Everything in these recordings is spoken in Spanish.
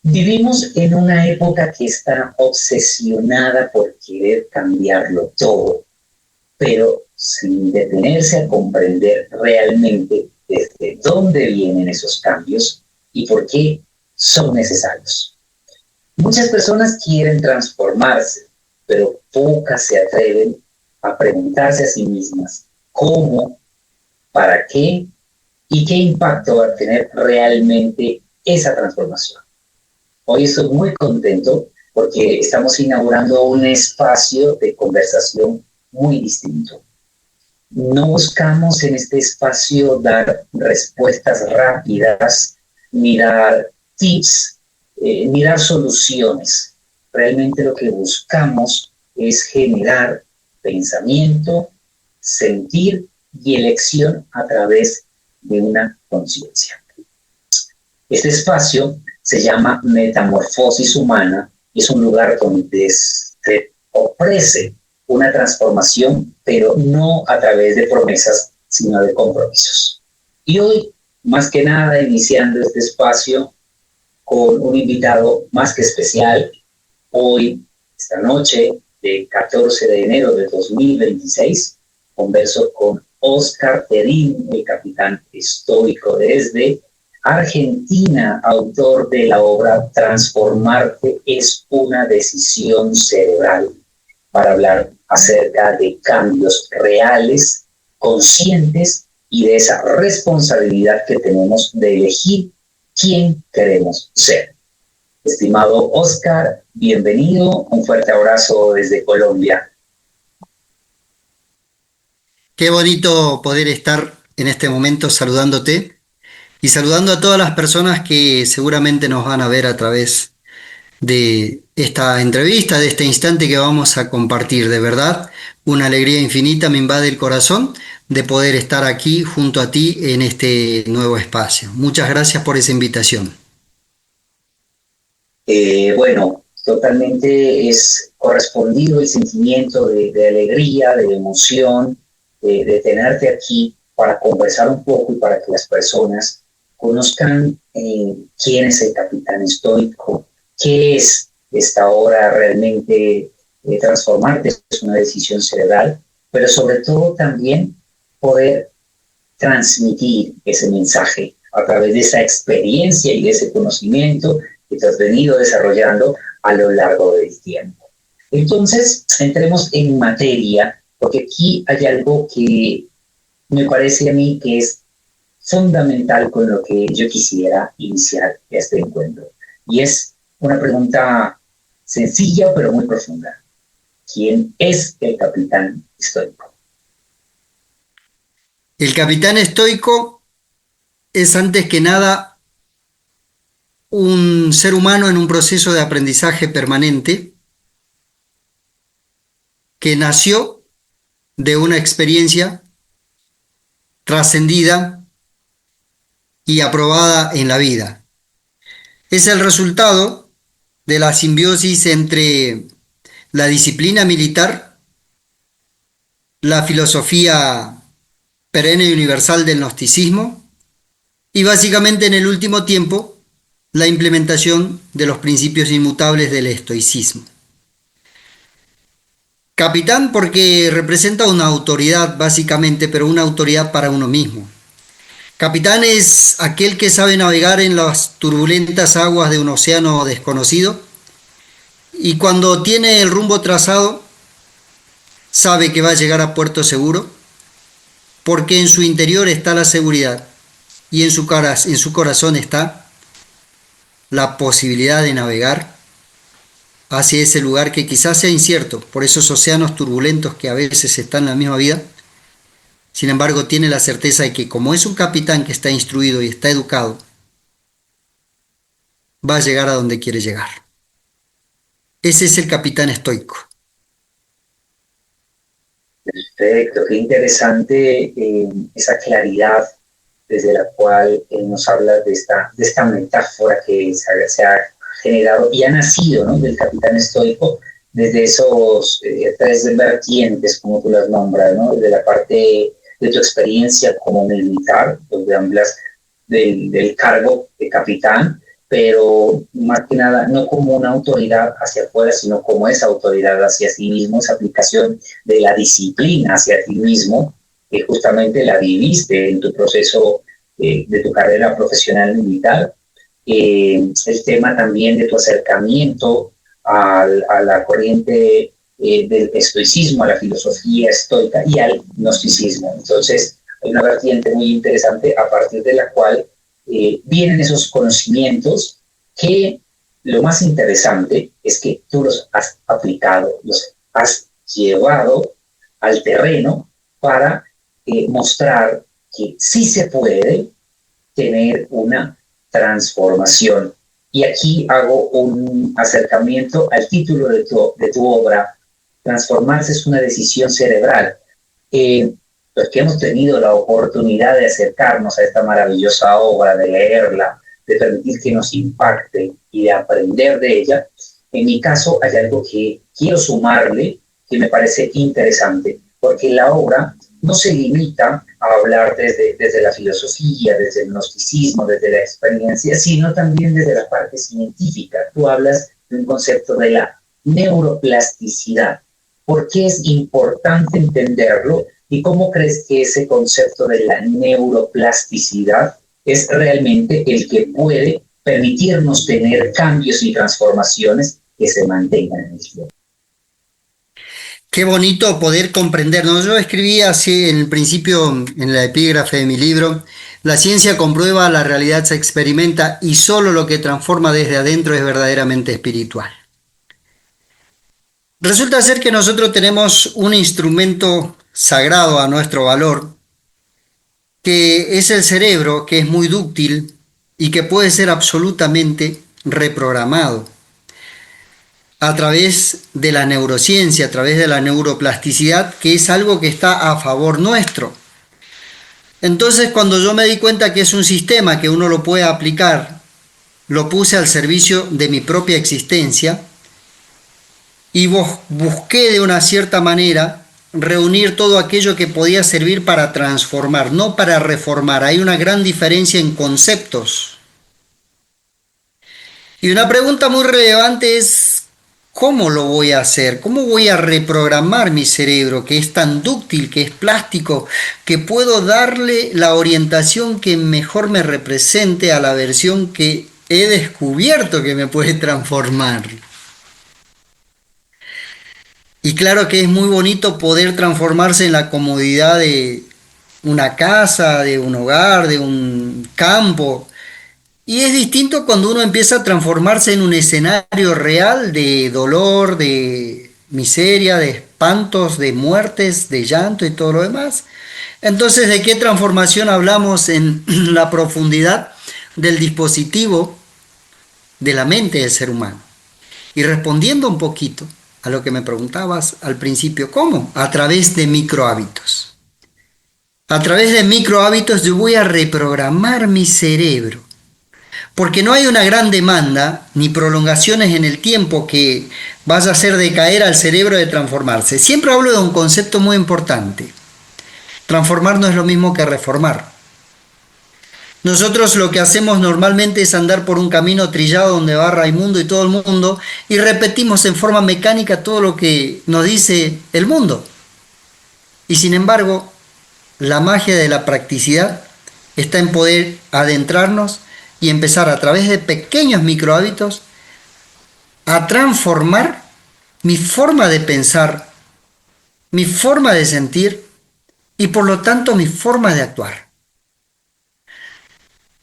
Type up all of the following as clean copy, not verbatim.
Vivimos en una época que está obsesionada por querer cambiarlo todo, pero sin detenerse a comprender realmente desde dónde vienen esos cambios y por qué son necesarios. Muchas personas quieren transformarse, pero pocas se atreven a preguntarse a sí mismas cómo, para qué y qué impacto va a tener realmente esa transformación. Hoy estoy muy contento porque estamos inaugurando un espacio de conversación muy distinto. No buscamos en este espacio dar respuestas rápidas, ni dar tips, ni dar soluciones. Realmente lo que buscamos es generar pensamiento, sentir y elección a través de una conciencia. Este espacio se llama Metamorfosis Humana y es un lugar donde se ofrece una transformación, pero no a través de promesas, sino de compromisos. Y hoy, más que nada, iniciando este espacio con un invitado más que especial, hoy, esta noche, de 14 de enero de 2026, converso con Óscar Terín, el capitán estoico desde Argentina, autor de la obra Transformarte es una decisión cerebral, para hablar acerca de cambios reales, conscientes y de esa responsabilidad que tenemos de elegir quién queremos ser. Estimado Óscar, bienvenido, un fuerte abrazo desde Colombia. Qué bonito poder estar en este momento saludándote y saludando a todas las personas que seguramente nos van a ver a través de esta entrevista, de este instante que vamos a compartir. De verdad, una alegría infinita me invade el corazón de poder estar aquí junto a ti en este nuevo espacio. Muchas gracias por esa invitación. Bueno, totalmente es correspondido el sentimiento de alegría, de emoción, de tenerte aquí para conversar un poco y para que las personas conozcan quién es el capitán estoico, qué es esta obra realmente transformarte, es una decisión cerebral, pero sobre todo también poder transmitir ese mensaje a través de esa experiencia y de ese conocimiento que te has venido desarrollando a lo largo del tiempo. Entonces, entremos en materia, porque aquí hay algo que me parece a mí que es fundamental con lo que yo quisiera iniciar este encuentro. Y es una pregunta sencilla pero muy profunda. ¿Quién es el capitán estoico? El capitán estoico es antes que nada un ser humano en un proceso de aprendizaje permanente que nació de una experiencia trascendida y aprobada en la vida. Es el resultado de la simbiosis entre la disciplina militar, la filosofía perenne y universal del gnosticismo y básicamente en el último tiempo la implementación de los principios inmutables del estoicismo. Capitán porque representa una autoridad básicamente, pero una autoridad para uno mismo. Capitán es aquel que sabe navegar en las turbulentas aguas de un océano desconocido y cuando tiene el rumbo trazado sabe que va a llegar a puerto seguro porque en su interior está la seguridad y en su corazón está la posibilidad de navegar hacia ese lugar que quizás sea incierto por esos océanos turbulentos que a veces están en la misma vida. Sin embargo, tiene la certeza de que como es un capitán que está instruido y está educado, va a llegar a donde quiere llegar. Ese es el capitán estoico. Perfecto, qué interesante esa claridad desde la cual nos habla de esta metáfora que se ha generado y ha nacido, ¿no?, del capitán estoico desde esos tres vertientes, como tú las nombras, ¿no?, desde la parte de tu experiencia como militar, donde hablas del cargo de capitán, pero más que nada no como una autoridad hacia afuera, sino como esa autoridad hacia sí mismo, esa aplicación de la disciplina hacia ti mismo, que justamente la viviste en tu proceso de tu carrera profesional militar. El tema también de tu acercamiento a la corriente del estoicismo, a la filosofía estoica y al gnosticismo. Entonces, hay una vertiente muy interesante a partir de la cual vienen esos conocimientos que lo más interesante es que tú los has aplicado, los has llevado al terreno para mostrar que sí se puede tener una transformación. Y aquí hago un acercamiento al título de tu obra. Transformarse es una decisión cerebral. Los que hemos tenido la oportunidad de acercarnos a esta maravillosa obra, de leerla, de permitir que nos impacte y de aprender de ella, en mi caso hay algo que quiero sumarle, que me parece interesante, porque la obra no se limita a hablar desde la filosofía, desde el gnosticismo, desde la experiencia, sino también desde la parte científica. Tú hablas de un concepto de la neuroplasticidad. ¿Por qué es importante entenderlo? ¿Y cómo crees que ese concepto de la neuroplasticidad es realmente el que puede permitirnos tener cambios y transformaciones que se mantengan en el tiempo? Qué bonito poder comprender, ¿no? Yo escribí así en el principio, en la epígrafe de mi libro: la ciencia comprueba, la realidad se experimenta y solo lo que transforma desde adentro es verdaderamente espiritual. Resulta ser que nosotros tenemos un instrumento sagrado a nuestro valor, que es el cerebro, que es muy dúctil y que puede ser absolutamente reprogramado a través de la neurociencia, a través de la neuroplasticidad, que es algo que está a favor nuestro. Entonces, cuando yo me di cuenta que es un sistema que uno lo puede aplicar, lo puse al servicio de mi propia existencia y busqué de una cierta manera reunir todo aquello que podía servir para transformar, no para reformar. Hay una gran diferencia en conceptos. Y una pregunta muy relevante es: ¿cómo lo voy a hacer? ¿Cómo voy a reprogramar mi cerebro, que es tan dúctil, que es plástico, que puedo darle la orientación que mejor me represente a la versión que he descubierto que me puede transformar? Y claro que es muy bonito poder transformarse en la comodidad de una casa, de un hogar, de un campo. Y es distinto cuando uno empieza a transformarse en un escenario real de dolor, de miseria, de espantos, de muertes, de llanto y todo lo demás. Entonces, ¿de qué transformación hablamos en la profundidad del dispositivo de la mente del ser humano? Y respondiendo un poquito a lo que me preguntabas al principio, ¿cómo? A través de microhábitos. A través de microhábitos yo voy a reprogramar mi cerebro. Porque no hay una gran demanda ni prolongaciones en el tiempo que vaya a hacer decaer al cerebro de transformarse. Siempre hablo de un concepto muy importante. Transformar no es lo mismo que reformar. Nosotros lo que hacemos normalmente es andar por un camino trillado donde va Raimundo y todo el mundo y repetimos en forma mecánica todo lo que nos dice el mundo. Y sin embargo, la magia de la practicidad está en poder adentrarnos y empezar a través de pequeños microhábitos a transformar mi forma de pensar, mi forma de sentir y por lo tanto mi forma de actuar.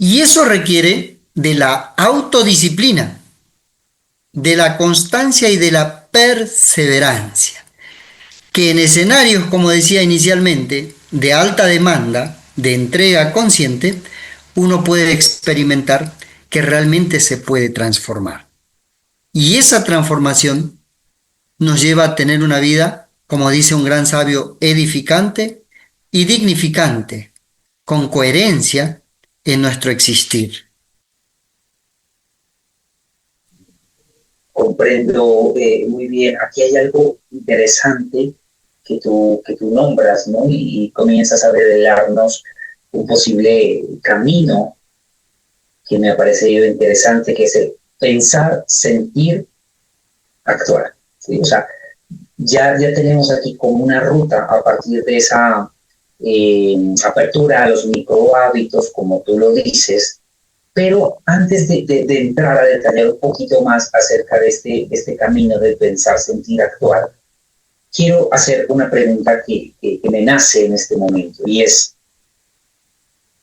Y eso requiere de la autodisciplina, de la constancia y de la perseverancia, que en escenarios, como decía inicialmente, de alta demanda, de entrega consciente, uno puede experimentar que realmente se puede transformar. Y esa transformación nos lleva a tener una vida, como dice un gran sabio, edificante y dignificante, con coherencia en nuestro existir. Comprendo muy bien. Aquí hay algo interesante que tú nombras, ¿no? Y comienzas a revelarnos un posible camino que me ha parecido interesante, que es el pensar, sentir, actuar. ¿Sí? O sea, ya tenemos aquí como una ruta a partir de esa apertura a los microhábitos, como tú lo dices, pero antes de entrar a detallar un poquito más acerca de este camino de pensar, sentir, actuar, quiero hacer una pregunta que me nace en este momento, y es,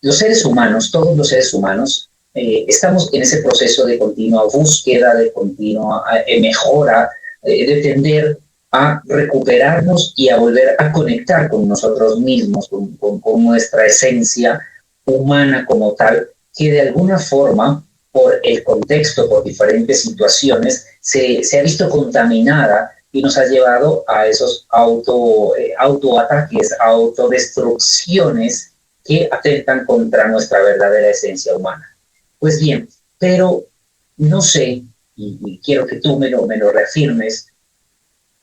los seres humanos, todos los seres humanos, estamos en ese proceso de continua búsqueda, de continua mejora, de tender a recuperarnos y a volver a conectar con nosotros mismos, con nuestra esencia humana como tal, que de alguna forma, por el contexto, por diferentes situaciones, se ha visto contaminada y nos ha llevado a esos autoataques, autodestrucciones que atentan contra nuestra verdadera esencia humana. Pues bien, pero no sé, y quiero que tú me lo reafirmes,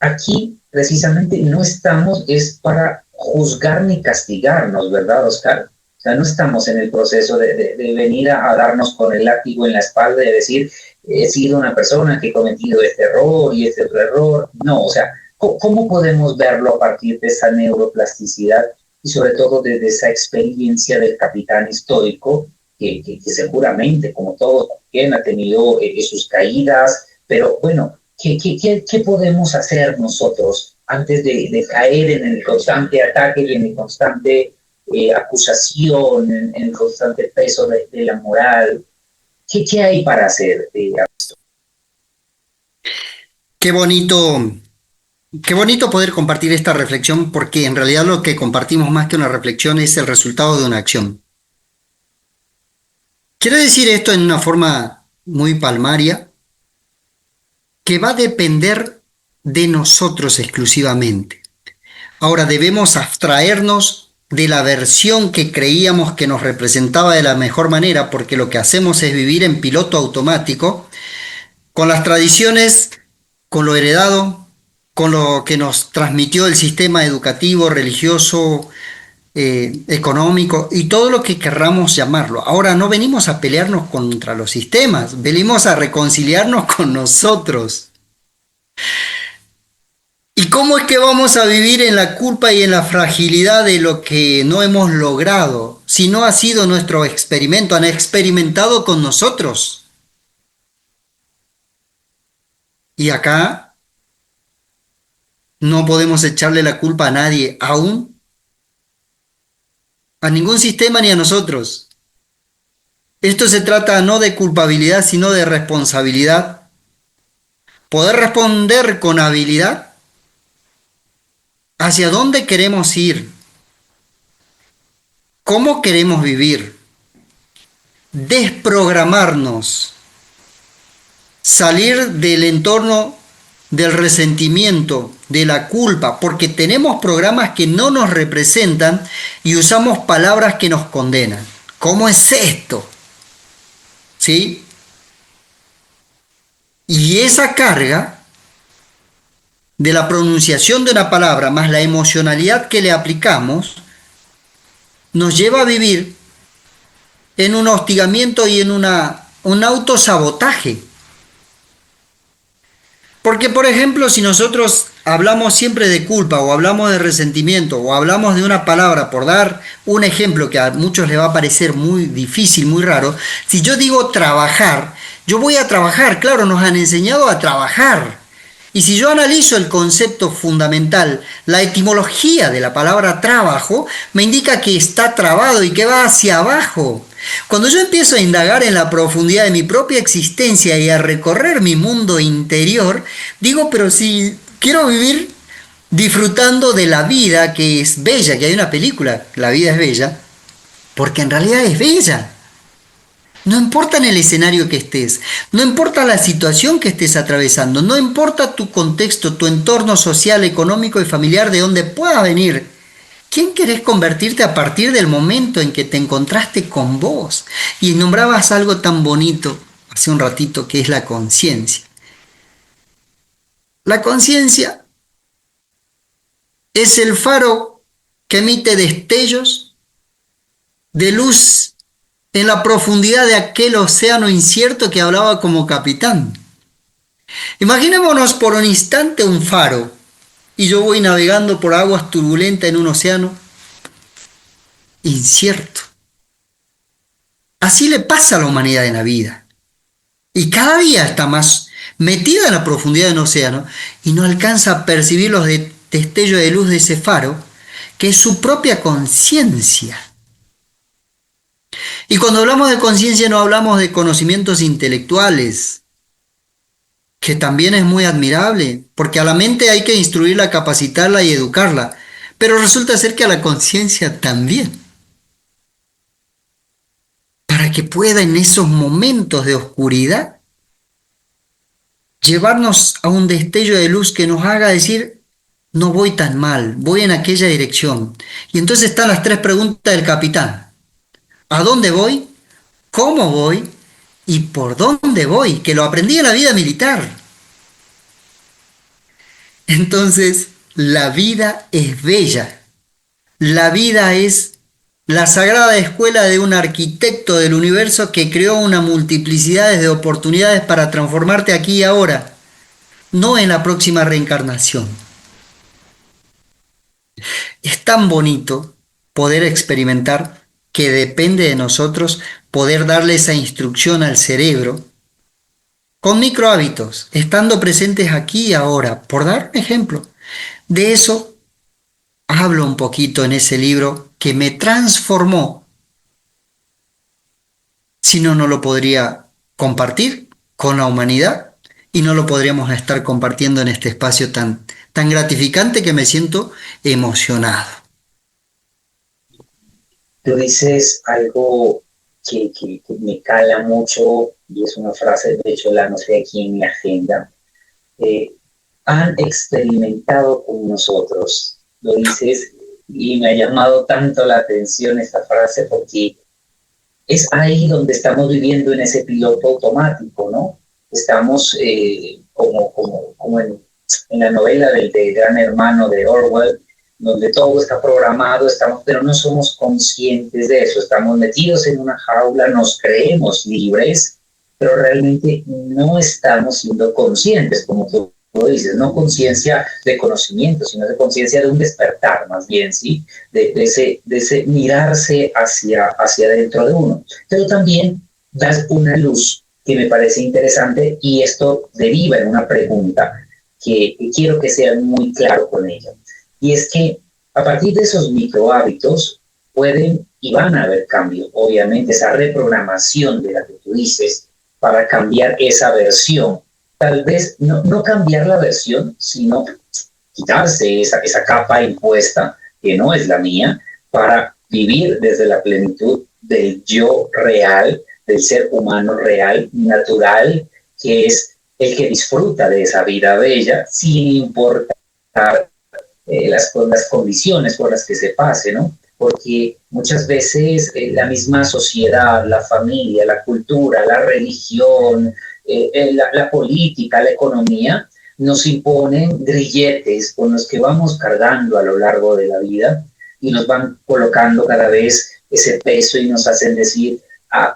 aquí precisamente no estamos es para juzgar ni castigarnos, ¿verdad, Oscar? O sea, no estamos en el proceso de venir a darnos con el látigo en la espalda y decir, he sido una persona que he cometido este error y este otro error. No, o sea, ¿cómo podemos verlo a partir de esa neuroplasticidad y sobre todo desde esa experiencia del capitán histórico que seguramente, como todos, también ha tenido sus caídas, pero bueno, ¿qué podemos hacer nosotros antes de caer en el constante ataque y en el constante acusación, en el constante peso de la moral? ¿Qué hay para hacer? Qué bonito, qué bonito poder compartir esta reflexión porque en realidad lo que compartimos más que una reflexión es el resultado de una acción. Quiero decir esto en una forma muy palmaria, que va a depender de nosotros exclusivamente. Ahora debemos abstraernos de la versión que creíamos que nos representaba de la mejor manera, porque lo que hacemos es vivir en piloto automático, con las tradiciones, con lo heredado, con lo que nos transmitió el sistema educativo, religioso, económico y todo lo que querramos llamarlo. Ahora no venimos a pelearnos contra los sistemas, venimos a reconciliarnos con nosotros. ¿Y cómo es que vamos a vivir en la culpa y en la fragilidad de lo que no hemos logrado? Si no ha sido nuestro experimento, han experimentado con nosotros. Y acá no podemos echarle la culpa a nadie, aún a ningún sistema ni a nosotros. Esto se trata no de culpabilidad, sino de responsabilidad. Poder responder con habilidad hacia dónde queremos ir, cómo queremos vivir, desprogramarnos, salir del entorno del resentimiento, de la culpa, porque tenemos programas que no nos representan y usamos palabras que nos condenan. ¿Cómo es esto? ¿Sí? Y esa carga de la pronunciación de una palabra más la emocionalidad que le aplicamos nos lleva a vivir en un hostigamiento y en un autosabotaje. Porque, por ejemplo, si nosotros hablamos siempre de culpa o hablamos de resentimiento o hablamos de una palabra, por dar un ejemplo que a muchos les va a parecer muy difícil, muy raro, si yo digo trabajar, yo voy a trabajar, claro, nos han enseñado a trabajar. Y si yo analizo el concepto fundamental, la etimología de la palabra trabajo, me indica que está trabado y que va hacia abajo. Cuando yo empiezo a indagar en la profundidad de mi propia existencia y a recorrer mi mundo interior, digo, pero si quiero vivir disfrutando de la vida que es bella, que hay una película, La vida es bella, porque en realidad es bella. No importa en el escenario que estés, no importa la situación que estés atravesando, no importa tu contexto, tu entorno social, económico y familiar de donde puedas venir. ¿Quién querés convertirte a partir del momento en que te encontraste con vos? Y nombrabas algo tan bonito hace un ratito que es la conciencia. La conciencia es el faro que emite destellos de luz en la profundidad de aquel océano incierto que hablaba como capitán. Imaginémonos por un instante un faro y yo voy navegando por aguas turbulentas en un océano incierto. Así le pasa a la humanidad en la vida. Y cada día está más metida en la profundidad del océano y no alcanza a percibir los destellos de luz de ese faro, que es su propia conciencia. Y cuando hablamos de conciencia no hablamos de conocimientos intelectuales, que también es muy admirable, porque a la mente hay que instruirla, capacitarla y educarla, pero resulta ser que a la conciencia también, para que pueda en esos momentos de oscuridad llevarnos a un destello de luz que nos haga decir, no voy tan mal, voy en aquella dirección. Y entonces están las tres preguntas del capitán. ¿A dónde voy? ¿Cómo voy? ¿Y por dónde voy? Que lo aprendí en la vida militar. Entonces, la vida es bella. La vida es la sagrada escuela de un arquitecto del universo que creó una multiplicidad de oportunidades para transformarte aquí y ahora, no en la próxima reencarnación. Es tan bonito poder experimentar que depende de nosotros poder darle esa instrucción al cerebro con micro hábitos, estando presentes aquí y ahora. Por dar un ejemplo, de eso hablo un poquito en ese libro que me transformó. Si no, no lo podría compartir con la humanidad y no lo podríamos estar compartiendo en este espacio tan gratificante que me siento emocionado. Tú dices algo que me cala mucho y es una frase, de hecho la anoté aquí en mi agenda. Han experimentado con nosotros, lo dices, y me ha llamado tanto la atención esta frase porque es ahí donde estamos viviendo en ese piloto automático, ¿no? Estamos como en la novela del Gran Hermano de Orwell, donde todo está programado, pero no somos conscientes de eso, estamos metidos en una jaula, nos creemos libres, pero realmente no estamos siendo conscientes, como tú dices, no conciencia de conocimiento, sino de conciencia de un despertar, más bien, ¿sí? De ese mirarse hacia dentro de uno. Pero también das una luz que me parece interesante y esto deriva en una pregunta que quiero que sea muy claro con ella. Y es que a partir de esos micro hábitos pueden y van a haber cambios. Obviamente esa reprogramación de la que tú dices para cambiar esa versión. Tal vez no cambiar la versión, sino quitarse esa capa impuesta, que no es la mía, para vivir desde la plenitud del yo real, del ser humano real, natural, que es el que disfruta de esa vida bella, sin importar las condiciones por las que se pase, ¿no? Porque muchas veces la misma sociedad, la familia, la cultura, la religión, la política, la economía, nos imponen grilletes con los que vamos cargando a lo largo de la vida y nos van colocando cada vez ese peso y nos hacen decir,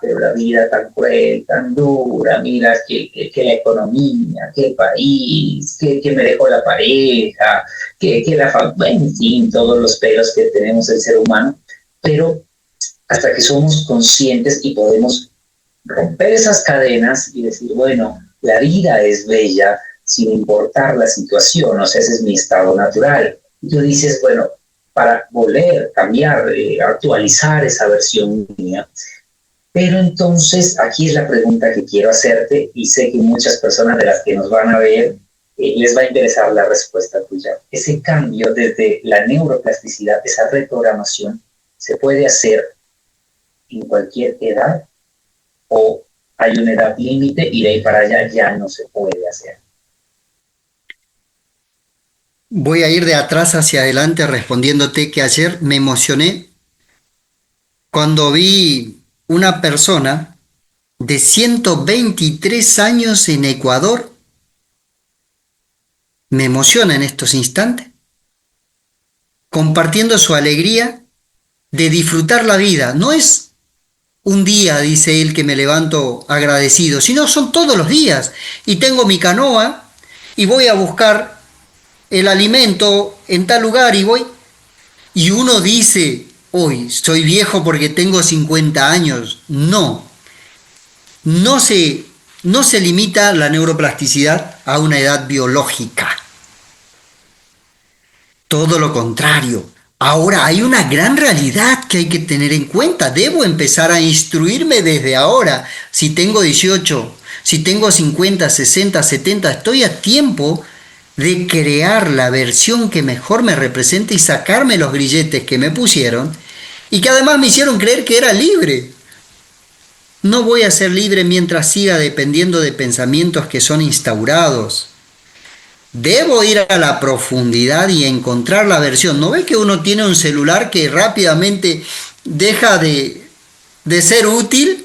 pero la vida tan cruel, tan dura, mira que la economía, que el país, que me dejó la pareja, que la familia, en fin, todos los peros que tenemos el ser humano, pero hasta que somos conscientes y podemos romper esas cadenas y decir, bueno, la vida es bella sin importar la situación, o sea, ese es mi estado natural. Y tú dices, bueno, para volver, cambiar, actualizar esa versión mía. Pero entonces, aquí es la pregunta que quiero hacerte y sé que muchas personas de las que nos van a ver les va a interesar la respuesta tuya. Ese cambio desde la neuroplasticidad, esa reprogramación, ¿se puede hacer en cualquier edad o hay una edad límite y de ahí para allá ya no se puede hacer? Voy a ir de atrás hacia adelante respondiéndote que ayer me emocioné cuando vi una persona de 123 años en Ecuador. Me emociona en estos instantes, compartiendo su alegría de disfrutar la vida. No es un día, dice él, que me levanto agradecido, sino son todos los días. Y tengo mi canoa y voy a buscar el alimento en tal lugar y voy. Y uno dice, hoy soy viejo porque tengo 50 años. No, no se limita la neuroplasticidad a una edad biológica. Todo lo contrario. Ahora hay una gran realidad que hay que tener en cuenta. Debo empezar a instruirme desde ahora. Si tengo 18, si tengo 50, 60, 70, estoy a tiempo de crear la versión que mejor me represente y sacarme los grilletes que me pusieron y que además me hicieron creer que era libre. No voy a ser libre mientras siga dependiendo de pensamientos que son instaurados. Debo ir a la profundidad y encontrar la versión. ¿No ve que uno tiene un celular que rápidamente deja de ser útil?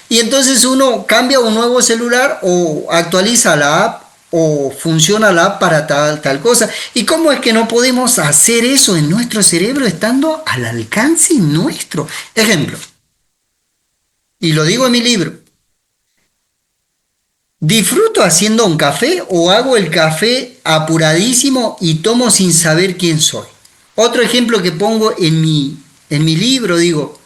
Y entonces uno cambia un nuevo celular o actualiza la app o funciona la app para tal cosa. ¿Y cómo es que no podemos hacer eso en nuestro cerebro estando al alcance nuestro? Ejemplo, y lo digo en mi libro. ¿Disfruto haciendo un café o hago el café apuradísimo y tomo sin saber quién soy? Otro ejemplo que pongo en mi libro, digo,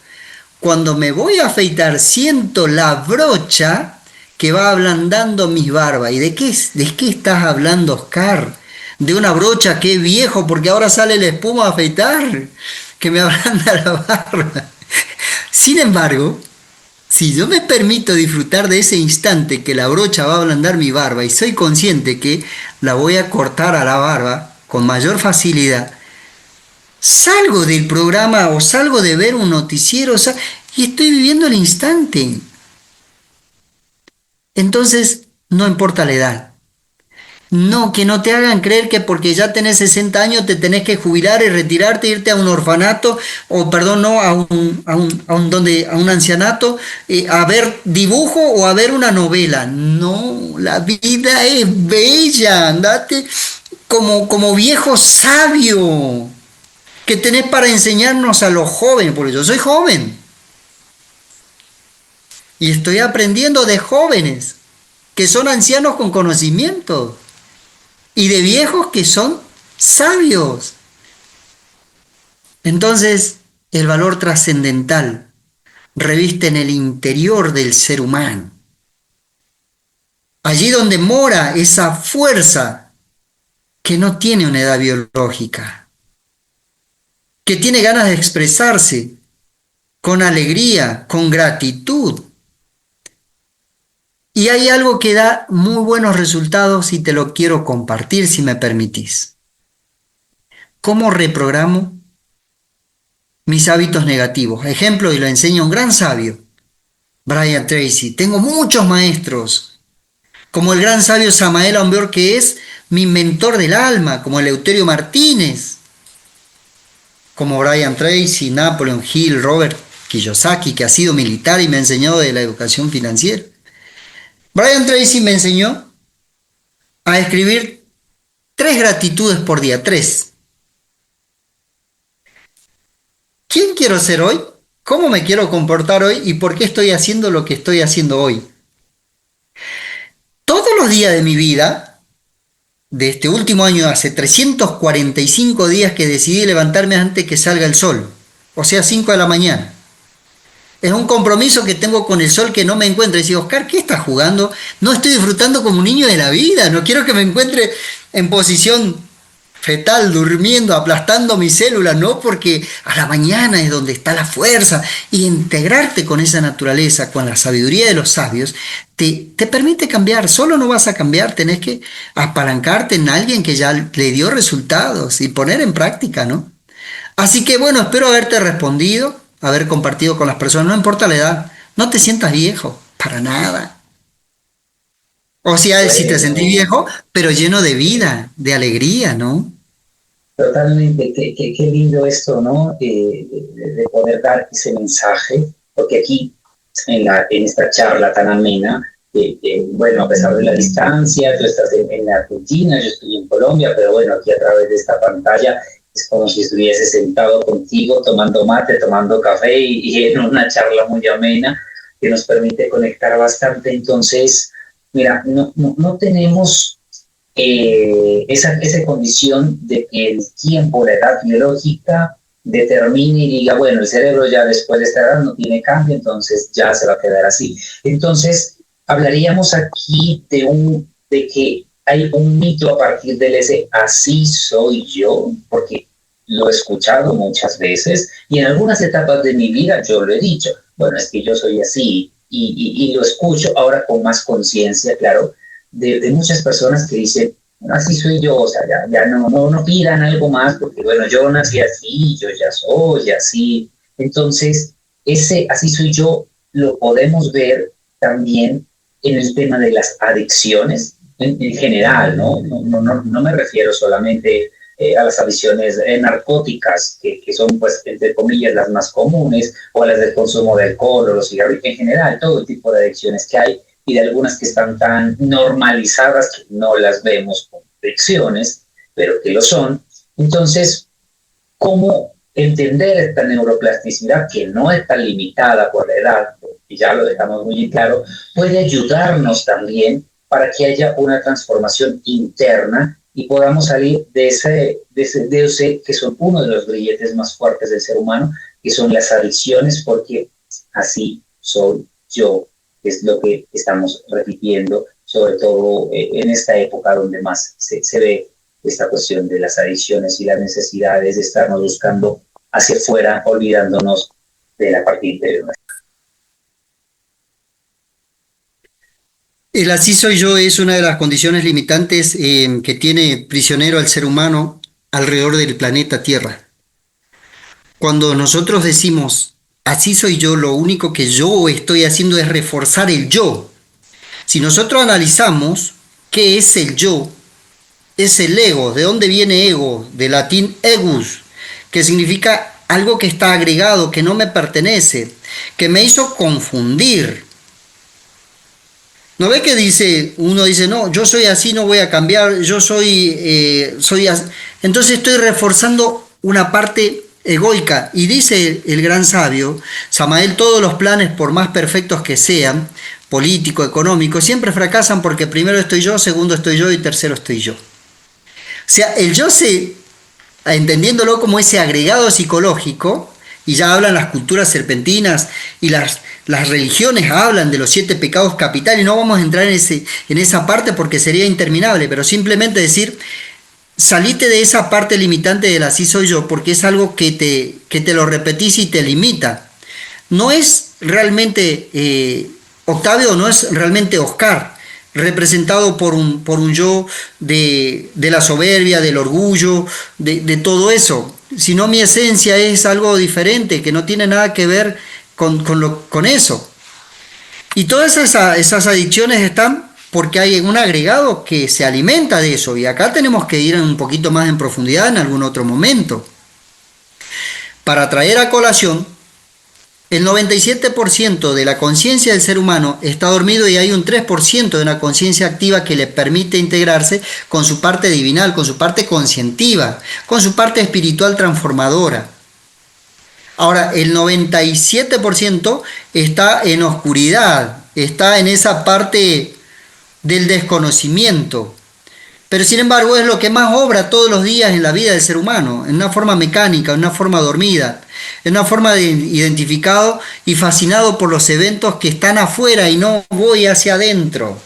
cuando me voy a afeitar siento la brocha que va ablandando mis barbas. ¿Y de qué estás hablando, Oscar? De una brocha que es viejo porque ahora sale la espuma a afeitar, que me ablanda la barba. Sin embargo, si yo me permito disfrutar de ese instante que la brocha va a ablandar mi barba y soy consciente que la voy a cortar a la barba con mayor facilidad, salgo del programa o salgo de ver un noticiero y estoy viviendo el instante. Entonces, no importa la edad. No, que no te hagan creer que porque ya tenés 60 años te tenés que jubilar y retirarte, irte a un orfanato, o perdón, no, a un ancianato, a ver dibujo o a ver una novela. No, la vida es bella, andate como viejo sabio que tenés para enseñarnos a los jóvenes, porque yo soy joven y estoy aprendiendo de jóvenes que son ancianos con conocimiento y de viejos que son sabios. Entonces, el valor trascendental reviste en el interior del ser humano. Allí donde mora esa fuerza que no tiene una edad biológica, que tiene ganas de expresarse con alegría, con gratitud. Y hay algo que da muy buenos resultados y te lo quiero compartir si me permitís. ¿Cómo reprogramo mis hábitos negativos? Ejemplo, y lo enseña un gran sabio, Brian Tracy. Tengo muchos maestros, como el gran sabio Samael Aun Weor, que es mi mentor del alma, como Eleuterio Martínez, como Brian Tracy, Napoleon Hill, Robert Kiyosaki, que ha sido militar y me ha enseñado de la educación financiera. Brian Tracy me enseñó a escribir 3 gratitudes por día, 3. ¿Quién quiero ser hoy? ¿Cómo me quiero comportar hoy? ¿Y por qué estoy haciendo lo que estoy haciendo hoy? Todos los días de mi vida, de este último año, hace 345 días que decidí levantarme antes que salga el sol, o sea, 5 de la mañana. Es un compromiso que tengo con el sol que no me encuentre. Decir, Oscar, ¿qué estás jugando? No estoy disfrutando como un niño de la vida. No quiero que me encuentre en posición fetal, durmiendo, aplastando mis células, no, porque a la mañana es donde está la fuerza. Y integrarte con esa naturaleza, con la sabiduría de los sabios, te permite cambiar. Solo no vas a cambiar, tenés que apalancarte en alguien que ya le dio resultados y poner en práctica, ¿no? Así que bueno, espero haberte respondido, haber compartido con las personas, no importa la edad, no te sientas viejo, para nada. O sea, si te sentís viejo, pero lleno de vida, de alegría, ¿no? Totalmente, qué lindo esto, ¿no? De poder dar ese mensaje, porque aquí, en esta charla tan amena, bueno, a pesar de la distancia, tú estás en Argentina, yo estoy en Colombia, pero bueno, aquí a través de esta pantalla Es como si estuviese sentado contigo tomando mate, tomando café y en una charla muy amena que nos permite conectar bastante. Entonces, mira, no tenemos esa condición de que el tiempo, la edad biológica, determine y diga, bueno, el cerebro ya después de esta edad no tiene cambio, entonces ya se va a quedar así. Entonces, hablaríamos aquí de que hay un mito a partir del ese así soy yo, porque lo he escuchado muchas veces y en algunas etapas de mi vida yo lo he dicho, bueno, es que yo soy así y lo escucho ahora con más conciencia, claro, de muchas personas que dicen, bueno, así soy yo, o sea, ya no pidan algo más porque, bueno, yo nací así, yo ya soy así. Entonces, ese así soy yo lo podemos ver también en el tema de las adicciones en general, ¿no? No me refiero solamente a las adicciones narcóticas, que son, pues, entre comillas, las más comunes, o a las del consumo de alcohol o los cigarrillos, en general, todo el tipo de adicciones que hay, y de algunas que están tan normalizadas que no las vemos como adicciones, pero que lo son. Entonces, ¿cómo entender esta neuroplasticidad que no está limitada por la edad, y ya lo dejamos muy claro, puede ayudarnos también para que haya una transformación interna y podamos salir de ese que son uno de los grilletes más fuertes del ser humano, que son las adicciones, porque así soy yo, es lo que estamos repitiendo, sobre todo en esta época donde más se ve esta cuestión de las adicciones y las necesidades de estarnos buscando hacia afuera, olvidándonos de la parte interior. El así soy yo es una de las condiciones limitantes que tiene prisionero al ser humano alrededor del planeta Tierra. Cuando nosotros decimos así soy yo, lo único que yo estoy haciendo es reforzar el yo. Si nosotros analizamos qué es el yo, es el ego. ¿De dónde viene ego? Del latín egus, que significa algo que está agregado, que no me pertenece, que me hizo confundir. ¿No ve que uno dice, no, yo soy así, no voy a cambiar, yo soy así? Entonces estoy reforzando una parte egoica. Y dice el gran sabio, Samael, todos los planes, por más perfectos que sean, político, económico, siempre fracasan porque primero estoy yo, segundo estoy yo y tercero estoy yo. O sea, el yo entendiéndolo como ese agregado psicológico, y ya hablan las culturas serpentinas y las religiones hablan de los 7 pecados capitales, no vamos a entrar en esa parte porque sería interminable, pero simplemente decir, salite de esa parte limitante del así soy yo, porque es algo que te lo repetís y te limita. No es realmente Octavio, no es realmente Oscar, representado por un yo de la soberbia, del orgullo, de todo eso, sino mi esencia es algo diferente, que no tiene nada que ver con eso. Y todas esas adicciones están porque hay un agregado que se alimenta de eso, y acá tenemos que ir un poquito más en profundidad en algún otro momento. Para traer a colación, el 97% de la conciencia del ser humano está dormido y hay un 3% de una conciencia activa que le permite integrarse con su parte divinal, con su parte conscientiva, con su parte espiritual transformadora. Ahora, el 97% está en oscuridad, está en esa parte del desconocimiento. Pero sin embargo es lo que más obra todos los días en la vida del ser humano, en una forma mecánica, en una forma dormida, en una forma de identificado y fascinado por los eventos que están afuera y no voy hacia adentro.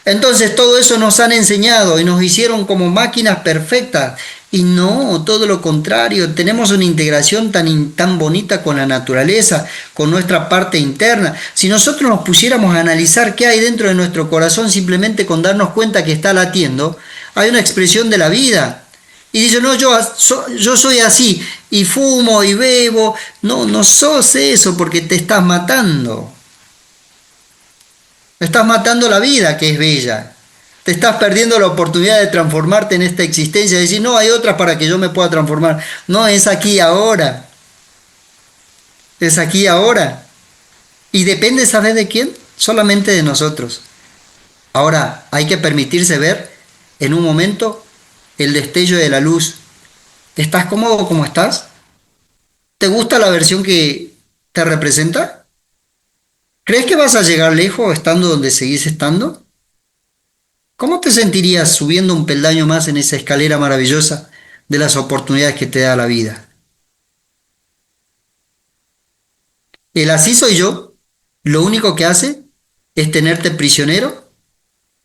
Entonces todo eso nos han enseñado y nos hicieron como máquinas perfectas. Y no, todo lo contrario, tenemos una integración tan bonita con la naturaleza, con nuestra parte interna. Si nosotros nos pusiéramos a analizar qué hay dentro de nuestro corazón simplemente con darnos cuenta que está latiendo, hay una expresión de la vida. Y dice, no, yo soy así, y fumo y bebo. No sos eso porque te estás matando. Estás matando la vida que es bella. Te estás perdiendo la oportunidad de transformarte en esta existencia, de decir, no, hay otras para que yo me pueda transformar. No, es aquí ahora. Es aquí ahora. Y depende, ¿sabes de quién? Solamente de nosotros. Ahora, hay que permitirse ver en un momento el destello de la luz ¿Estás cómodo como estás? ¿Te gusta la versión que te representa? ¿Crees que vas a llegar lejos estando donde seguís estando? ¿Cómo te sentirías subiendo un peldaño más en esa escalera maravillosa de las oportunidades que te da la vida? El así soy yo, lo único que hace es tenerte prisionero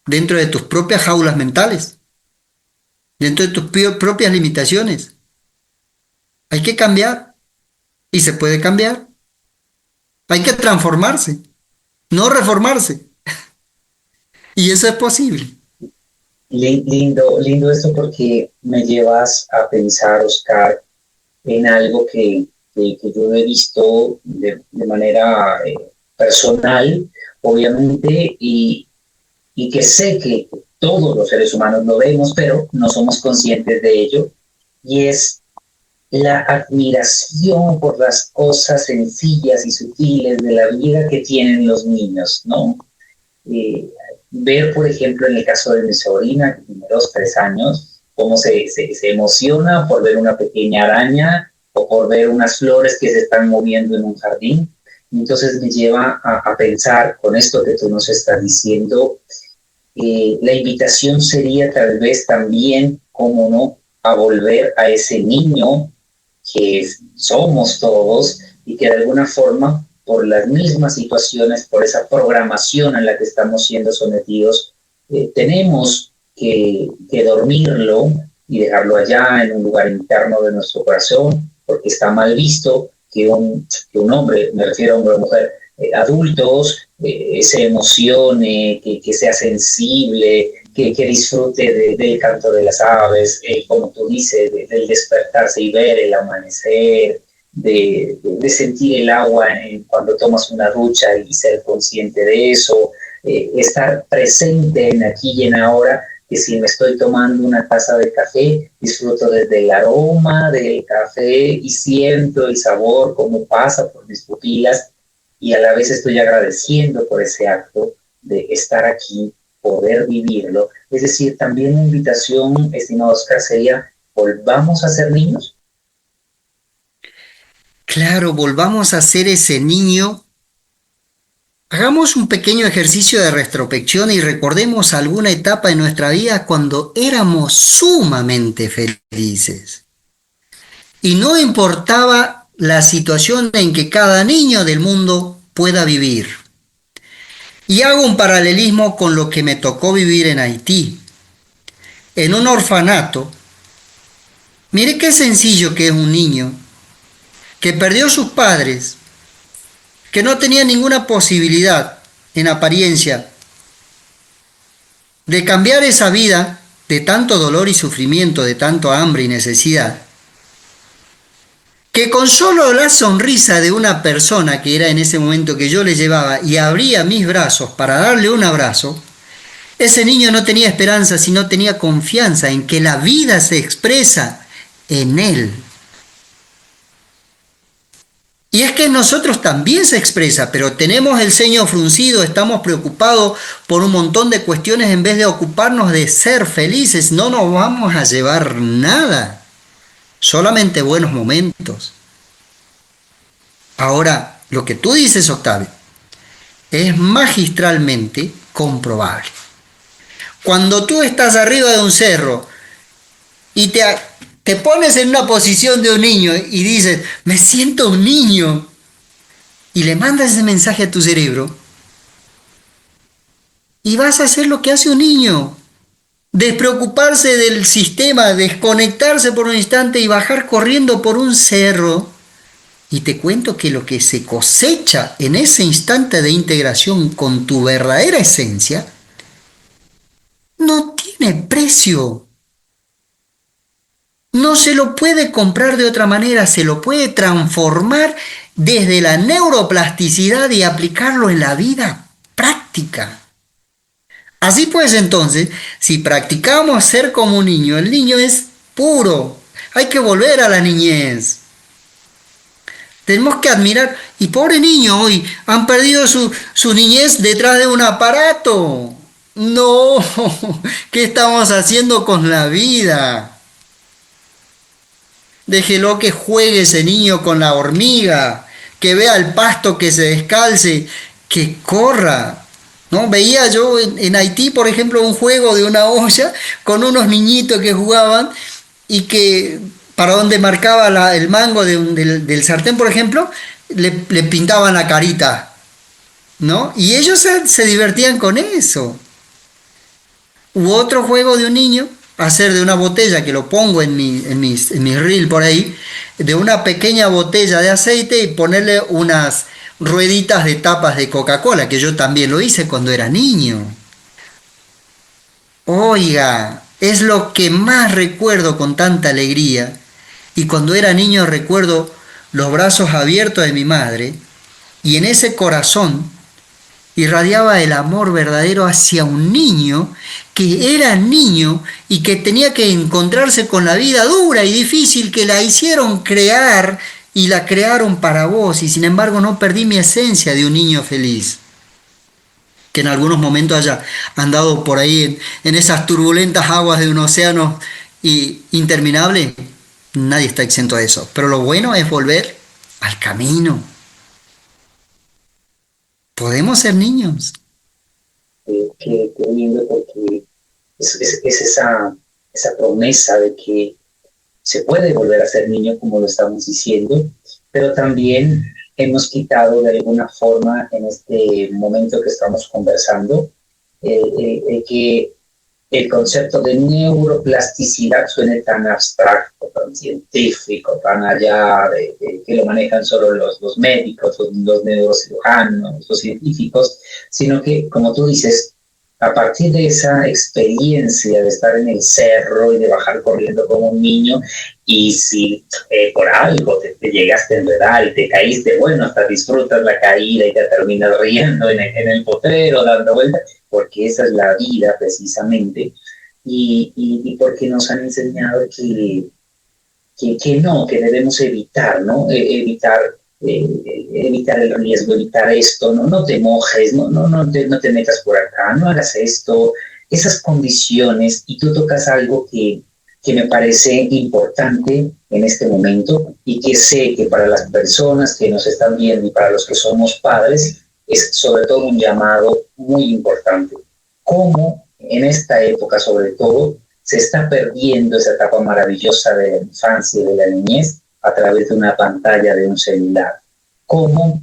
dentro de tus propias jaulas mentales, dentro de tus propias limitaciones. Hay que cambiar y se puede cambiar. Hay que transformarse, no reformarse. Y eso es posible. Lindo, lindo esto porque me llevas a pensar, Oscar, en algo que yo he visto de manera personal, obviamente, y que sé que todos los seres humanos lo vemos, pero no somos conscientes de ello, y es la admiración por las cosas sencillas y sutiles de la vida que tienen los niños, ¿no? Ver, por ejemplo, en el caso de mi sobrina, que tiene 2, 3 años, cómo se emociona por ver una pequeña araña o por ver unas flores que se están moviendo en un jardín. Entonces me lleva a pensar con esto que tú nos estás diciendo, la invitación sería tal vez también, como no, a volver a ese niño que somos todos y que de alguna forma, por las mismas situaciones, por esa programación a la que estamos siendo sometidos, tenemos que dormirlo y dejarlo allá en un lugar interno de nuestro corazón, porque está mal visto que un hombre, me refiero a hombre o mujer, adultos, se emocione, que sea sensible, que disfrute del canto de las aves, como tú dices, del despertarse y ver el amanecer, de sentir el agua cuando tomas una ducha y ser consciente de eso, estar presente en aquí y en ahora, que si me estoy tomando una taza de café, disfruto desde el aroma del café y siento el sabor, cómo pasa por mis pupilas, y a la vez estoy agradeciendo por ese acto de estar aquí, poder vivirlo. Es decir, también una invitación, estimado Oscar, sería, volvamos a ser niños. Claro, volvamos a ser ese niño. Hagamos un pequeño ejercicio de retrospección y recordemos alguna etapa de nuestra vida cuando éramos sumamente felices. Y no importaba la situación en que cada niño del mundo pueda vivir. Y hago un paralelismo con lo que me tocó vivir en Haití. En un orfanato, mire qué sencillo que es un niño que perdió sus padres, que no tenía ninguna posibilidad, en apariencia, de cambiar esa vida de tanto dolor y sufrimiento, de tanto hambre y necesidad, que con solo la sonrisa de una persona que era en ese momento que yo le llevaba y abría mis brazos para darle un abrazo, ese niño no tenía esperanza, sino tenía confianza en que la vida se expresa en él. Y es que en nosotros también se expresa, pero tenemos el ceño fruncido, estamos preocupados por un montón de cuestiones en vez de ocuparnos de ser felices. No nos vamos a llevar nada, solamente buenos momentos. Ahora, lo que tú dices, Octavio, es magistralmente comprobable. Cuando tú estás arriba de un cerro y te pones en una posición de un niño y dices, me siento un niño, y le mandas ese mensaje a tu cerebro, y vas a hacer lo que hace un niño, despreocuparse del sistema, desconectarse por un instante y bajar corriendo por un cerro. Y te cuento que lo que se cosecha en ese instante de integración con tu verdadera esencia no tiene precio. No se lo puede comprar de otra manera, se lo puede transformar desde la neuroplasticidad y aplicarlo en la vida práctica. Así pues, entonces, si practicamos ser como un niño, el niño es puro. Hay que volver a la niñez. Tenemos que admirar, y pobre niño hoy, han perdido su niñez detrás de un aparato. No, ¿qué estamos haciendo con la vida? déjelo que juegue ese niño con la hormiga, que vea el pasto, que se descalce, que corra. ¿No? Veía yo en Haití, por ejemplo, un juego de una olla con unos niñitos que jugaban y que para donde marcaba el mango del sartén, por ejemplo, le pintaban la carita, ¿no? Y ellos se divertían con eso. U otro juego de un niño, hacer de una botella, que lo pongo en mi reel por ahí, de una pequeña botella de aceite y ponerle unas rueditas de tapas de Coca-Cola, que yo también lo hice cuando era niño. Oiga, es lo que más recuerdo con tanta alegría. Y cuando era niño recuerdo los brazos abiertos de mi madre y en ese corazón irradiaba el amor verdadero hacia un niño que era niño y que tenía que encontrarse con la vida dura y difícil que la hicieron crear y la crearon para vos, y sin embargo no perdí mi esencia de un niño feliz, que en algunos momentos haya andado por ahí en esas turbulentas aguas de un océano interminable. Nadie está exento de eso, pero lo bueno es volver al camino. Podemos ser niños. Qué lindo, porque es esa promesa de que se puede volver a ser niño, como lo estamos diciendo, pero también hemos quitado de alguna forma en este momento que estamos conversando que el concepto de neuroplasticidad suene tan abstracto, tan científico, tan allá de que lo manejan solo los médicos, los neurocirujanos, los científicos, sino que, como tú dices, a partir de esa experiencia de estar en el cerro y de bajar corriendo como un niño, y si por algo te llegaste a enredar y te caíste, bueno, hasta disfrutas la caída y te terminas riendo en el potrero, dando vueltas, porque esa es la vida precisamente, y porque nos han enseñado que no, que debemos evitar, ¿no? Evitar el riesgo, evitar esto, no te mojes, no te metas por acá, no hagas esto, esas condiciones, y tú tocas algo que me parece importante en este momento y que sé que para las personas que nos están viendo y para los que somos padres es sobre todo un llamado muy importante. Cómo en esta época sobre todo se está perdiendo esa etapa maravillosa de la infancia y de la niñez a través de una pantalla de un celular. Cómo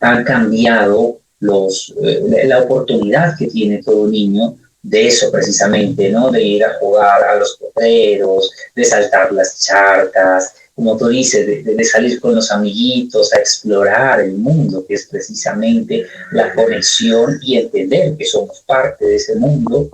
han cambiado la oportunidad que tiene todo niño de eso precisamente, ¿no? De ir a jugar a los potreros, de saltar las charcas, como tú dices, de salir con los amiguitos a explorar el mundo, que es precisamente la conexión y entender que somos parte de ese mundo,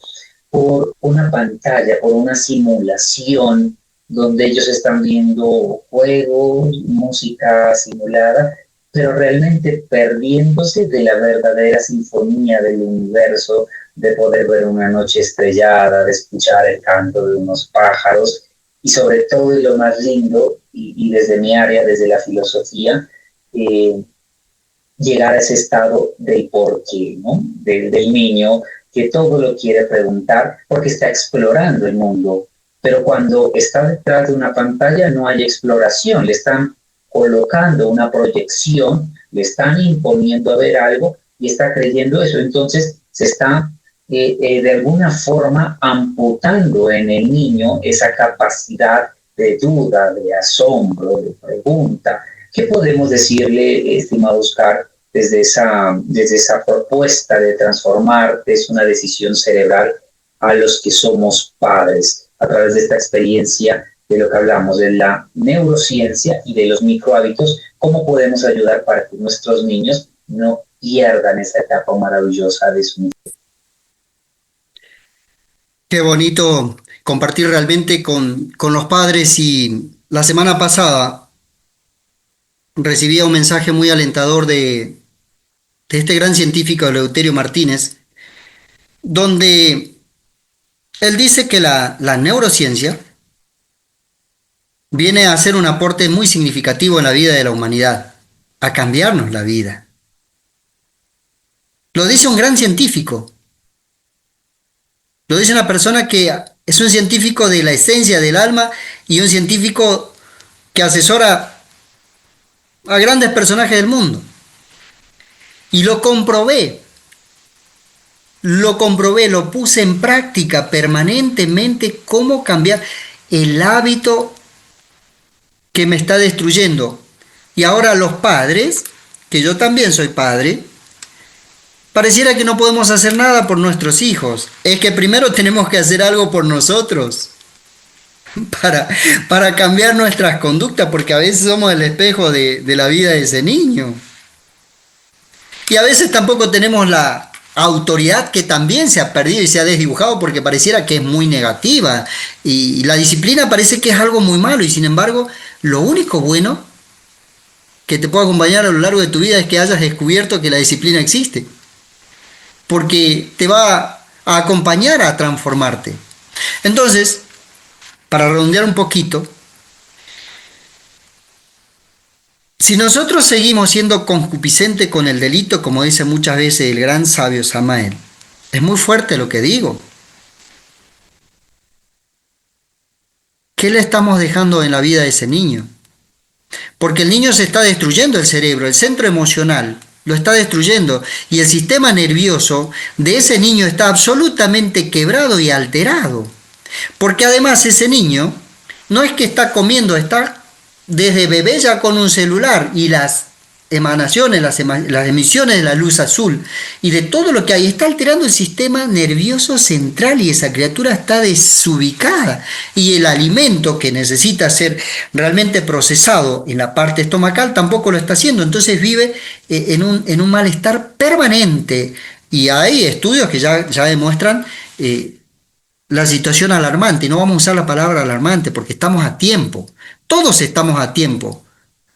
por una pantalla, por una simulación donde ellos están viendo juegos, música simulada, pero realmente perdiéndose de la verdadera sinfonía del universo, de poder ver una noche estrellada, de escuchar el canto de unos pájaros, y sobre todo, y lo más lindo, y desde mi área, desde la filosofía, llegar a ese estado del porqué, ¿no? Del niño que todo lo quiere preguntar porque está explorando el mundo, pero cuando está detrás de una pantalla no hay exploración, le están colocando una proyección, le están imponiendo a ver algo y está creyendo eso, entonces se está de alguna forma amputando en el niño esa capacidad de duda, de asombro, de pregunta. ¿Qué podemos decirle, estimado Oscar, desde esa propuesta de transformar, es una decisión cerebral, a los que somos padres, a través de esta experiencia de lo que hablamos, de la neurociencia y de los microhábitos? ¿Cómo podemos ayudar para que nuestros niños no pierdan esa etapa maravillosa de su vida? Qué bonito compartir realmente con los padres. Y la semana pasada recibía un mensaje muy alentador de este gran científico Eleuterio Martínez, donde él dice que la neurociencia viene a hacer un aporte muy significativo en la vida de la humanidad, a cambiarnos la vida. Lo dice un gran científico, lo dice una persona que es un científico de la esencia del alma y un científico que asesora a grandes personajes del mundo. Y lo comprobé, lo puse en práctica permanentemente, cómo cambiar el hábito que me está destruyendo. Y ahora los padres, que yo también soy padre, pareciera que no podemos hacer nada por nuestros hijos. Es que primero tenemos que hacer algo por nosotros para cambiar nuestras conductas, porque a veces somos el espejo de la vida de ese niño. Y a veces tampoco tenemos la autoridad, que también se ha perdido y se ha desdibujado porque pareciera que es muy negativa. Y la disciplina parece que es algo muy malo, y sin embargo, lo único bueno que te puede acompañar a lo largo de tu vida es que hayas descubierto que la disciplina existe, porque te va a acompañar a transformarte. Entonces, para redondear un poquito, si nosotros seguimos siendo concupiscentes con el delito, como dice muchas veces el gran sabio Samael, es muy fuerte lo que digo. ¿Qué le estamos dejando en la vida a ese niño? Porque el niño se está destruyendo el cerebro, el centro emocional lo está destruyendo, y el sistema nervioso de ese niño está absolutamente quebrado y alterado. Porque además ese niño no es que está comiendo, está desde bebé ya con un celular, y las emanaciones, las emisiones de la luz azul y de todo lo que hay está alterando el sistema nervioso central, y esa criatura está desubicada, y el alimento que necesita ser realmente procesado en la parte estomacal tampoco lo está haciendo. Entonces vive en un malestar permanente, y hay estudios que ya demuestran la situación alarmante. Y no vamos a usar la palabra alarmante porque estamos a tiempo, todos estamos a tiempo.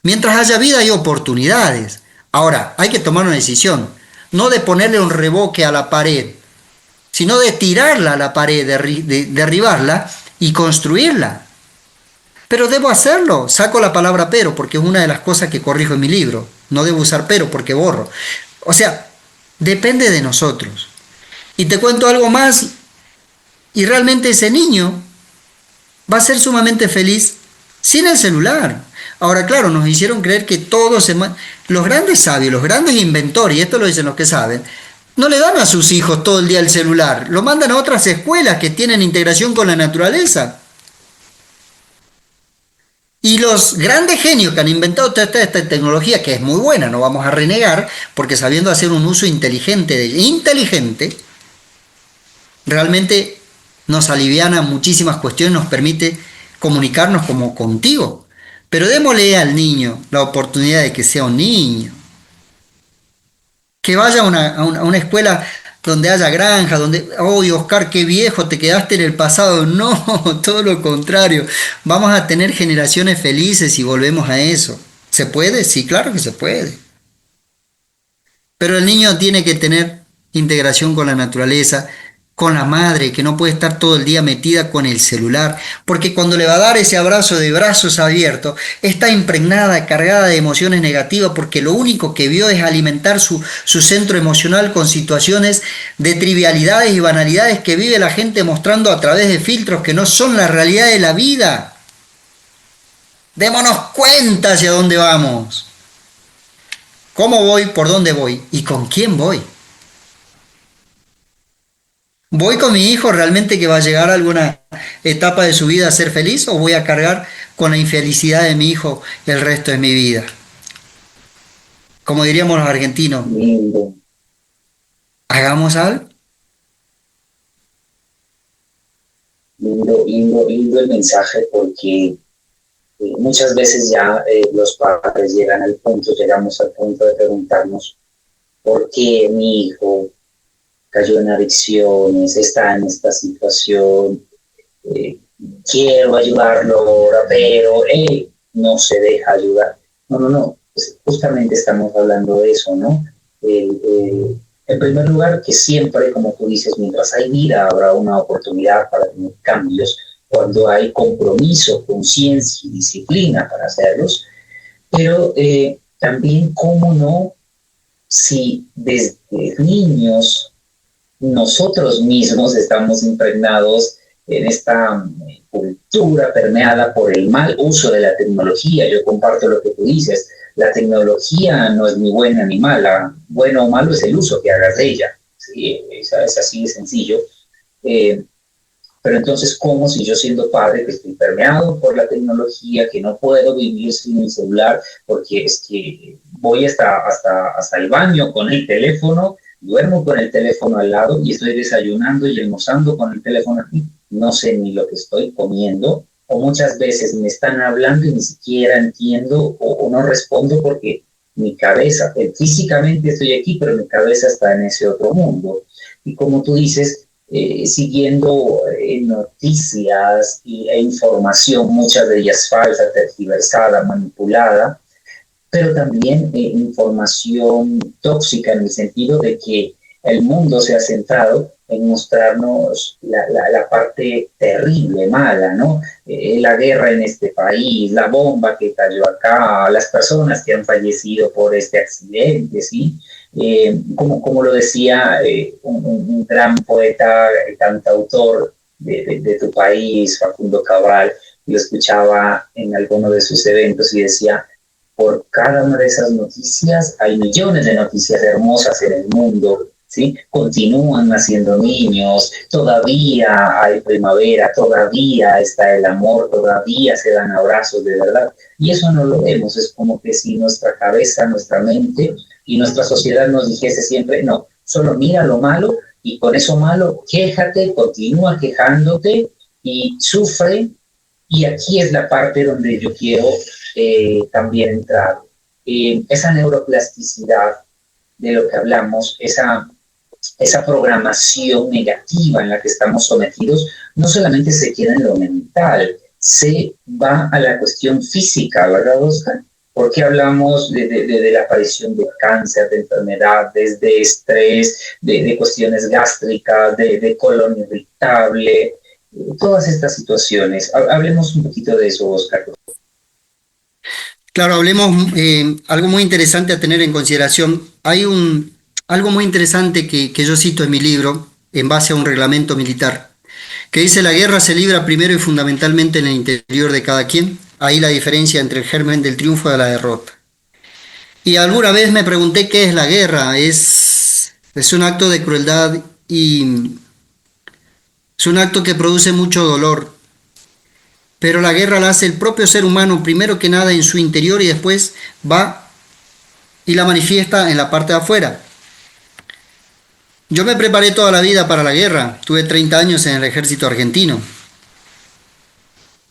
Mientras haya vida hay oportunidades. Ahora, hay que tomar una decisión, no de ponerle un revoque a la pared, sino de tirarla a la pared, de derribarla y construirla. Pero debo hacerlo. Saco la palabra pero, porque es una de las cosas que corrijo en mi libro. No debo usar pero porque borro. O sea, depende de nosotros. Y te cuento algo más, y realmente ese niño va a ser sumamente feliz sin el celular. Ahora, claro, nos hicieron creer que los grandes sabios, los grandes inventores, y esto lo dicen los que saben, no le dan a sus hijos todo el día el celular, lo mandan a otras escuelas que tienen integración con la naturaleza. Y los grandes genios que han inventado toda esta tecnología, que es muy buena, no vamos a renegar, porque sabiendo hacer un uso inteligente, realmente nos aliviana muchísimas cuestiones, nos permite comunicarnos como contigo. Pero démosle al niño la oportunidad de que sea un niño, que vaya a una escuela donde haya granja, donde, ¡oh, Oscar, qué viejo, te quedaste en el pasado! No, todo lo contrario, vamos a tener generaciones felices y volvemos a eso. ¿Se puede? Sí, claro que se puede. Pero el niño tiene que tener integración con la naturaleza, con la madre, que no puede estar todo el día metida con el celular, porque cuando le va a dar ese abrazo de brazos abiertos, está impregnada, cargada de emociones negativas, porque lo único que vio es alimentar su centro emocional con situaciones de trivialidades y banalidades que vive la gente mostrando a través de filtros que no son la realidad de la vida. Démonos cuenta hacia dónde vamos, cómo voy, por dónde voy y con quién voy. ¿Voy con mi hijo realmente que va a llegar a alguna etapa de su vida a ser feliz, o voy a cargar con la infelicidad de mi hijo el resto de mi vida? Como diríamos los argentinos, Lindo, ¿hagamos algo? lindo el mensaje, porque muchas veces ya los padres llegamos al punto de preguntarnos por qué mi hijo cayó en adicciones, está en esta situación, quiero ayudarlo ahora, pero él no se deja ayudar. No, pues justamente estamos hablando de eso, ¿no? En primer lugar, que siempre, como tú dices, mientras hay vida habrá una oportunidad para tener cambios, cuando hay compromiso, conciencia y disciplina para hacerlos, pero también, cómo no, si desde niños nosotros mismos estamos impregnados en esta cultura permeada por el mal uso de la tecnología. Yo comparto lo que tú dices, la tecnología no es ni buena ni mala, bueno o malo es el uso que hagas de ella, ¿sí? Es así de sencillo. Eh, pero entonces, ¿cómo si yo siendo padre que estoy permeado por la tecnología, que no puedo vivir sin el celular, porque es que voy hasta el baño con el teléfono, duermo con el teléfono al lado y estoy desayunando y almorzando con el teléfono aquí? No sé ni lo que estoy comiendo, o muchas veces me están hablando y ni siquiera entiendo o no respondo porque mi cabeza, físicamente estoy aquí, pero mi cabeza está en ese otro mundo. Y como tú dices, siguiendo noticias e información, muchas de ellas falsa, tergiversada, manipulada, pero también información tóxica en el sentido de que el mundo se ha centrado en mostrarnos la parte terrible, mala, ¿no? La guerra en este país, la bomba que cayó acá, las personas que han fallecido por este accidente, ¿sí? Como lo decía un gran poeta, cantautor de tu país, Facundo Cabral, lo escuchaba en alguno de sus eventos y decía: por cada una de esas noticias hay millones de noticias hermosas en el mundo, ¿sí? Continúan naciendo niños, todavía hay primavera, todavía está el amor, todavía se dan abrazos de verdad. Y eso no lo vemos, es como que si nuestra cabeza, nuestra mente y nuestra sociedad nos dijese siempre: no, solo mira lo malo y con eso malo quéjate, continúa quejándote y sufre. Y aquí es la parte donde yo quiero también entrar. Esa neuroplasticidad de lo que hablamos, esa programación negativa en la que estamos sometidos, no solamente se queda en lo mental, se va a la cuestión física, ¿verdad, Oscar? Porque hablamos de la aparición de cáncer, de enfermedades, de estrés, de cuestiones gástricas, de colon irritable, todas estas situaciones. Hablemos un poquito de eso, Oscar. Claro, hablemos algo muy interesante a tener en consideración. Hay algo muy interesante que yo cito en mi libro, en base a un reglamento militar, que dice: la guerra se libra primero y fundamentalmente en el interior de cada quien. Ahí la diferencia entre el germen del triunfo y de la derrota. Y alguna vez me pregunté qué es la guerra. Es un acto de crueldad y es un acto que produce mucho dolor. Pero la guerra la hace el propio ser humano, primero que nada en su interior, y después va y la manifiesta en la parte de afuera. Yo me preparé toda la vida para la guerra, tuve 30 años en el ejército argentino.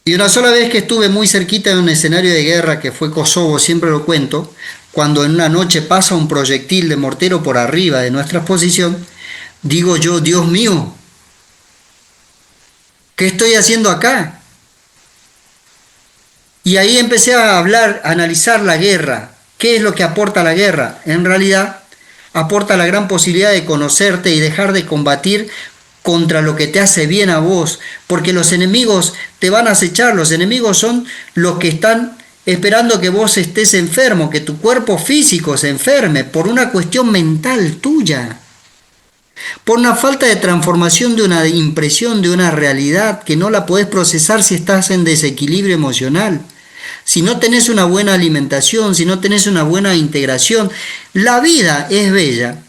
Y una sola vez que estuve muy cerquita de un escenario de guerra, que fue Kosovo, siempre lo cuento, cuando en una noche pasa un proyectil de mortero por arriba de nuestra posición, digo yo: Dios mío, ¿qué estoy haciendo acá? Y ahí empecé a hablar, a analizar la guerra. ¿Qué es lo que aporta la guerra? En realidad, aporta la gran posibilidad de conocerte y dejar de combatir contra lo que te hace bien a vos, porque los enemigos te van a acechar. Los enemigos son los que están esperando que vos estés enfermo, que tu cuerpo físico se enferme por una cuestión mental tuya, por una falta de transformación de una impresión de una realidad que no la podés procesar si estás en desequilibrio emocional. Si no tenés una buena alimentación, si no tenés una buena integración. La vida es bella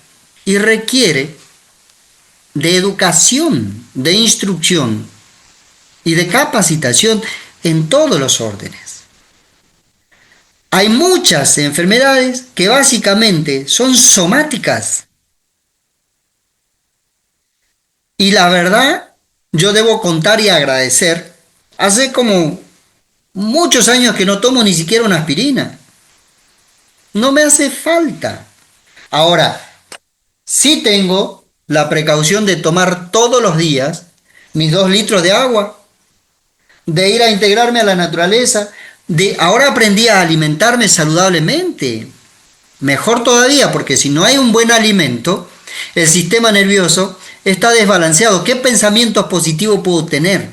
y requiere de educación, de instrucción y de capacitación en todos los órdenes. Hay muchas enfermedades que básicamente son somáticas. Y la verdad, yo debo contar y agradecer, hace como muchos años que no tomo ni siquiera una aspirina. No me hace falta. Ahora, sí tengo la precaución de tomar todos los días mis 2 litros de agua, de ir a integrarme a la naturaleza, ahora aprendí a alimentarme saludablemente. Mejor todavía, porque si no hay un buen alimento, el sistema nervioso está desbalanceado. ¿Qué pensamientos positivos puedo tener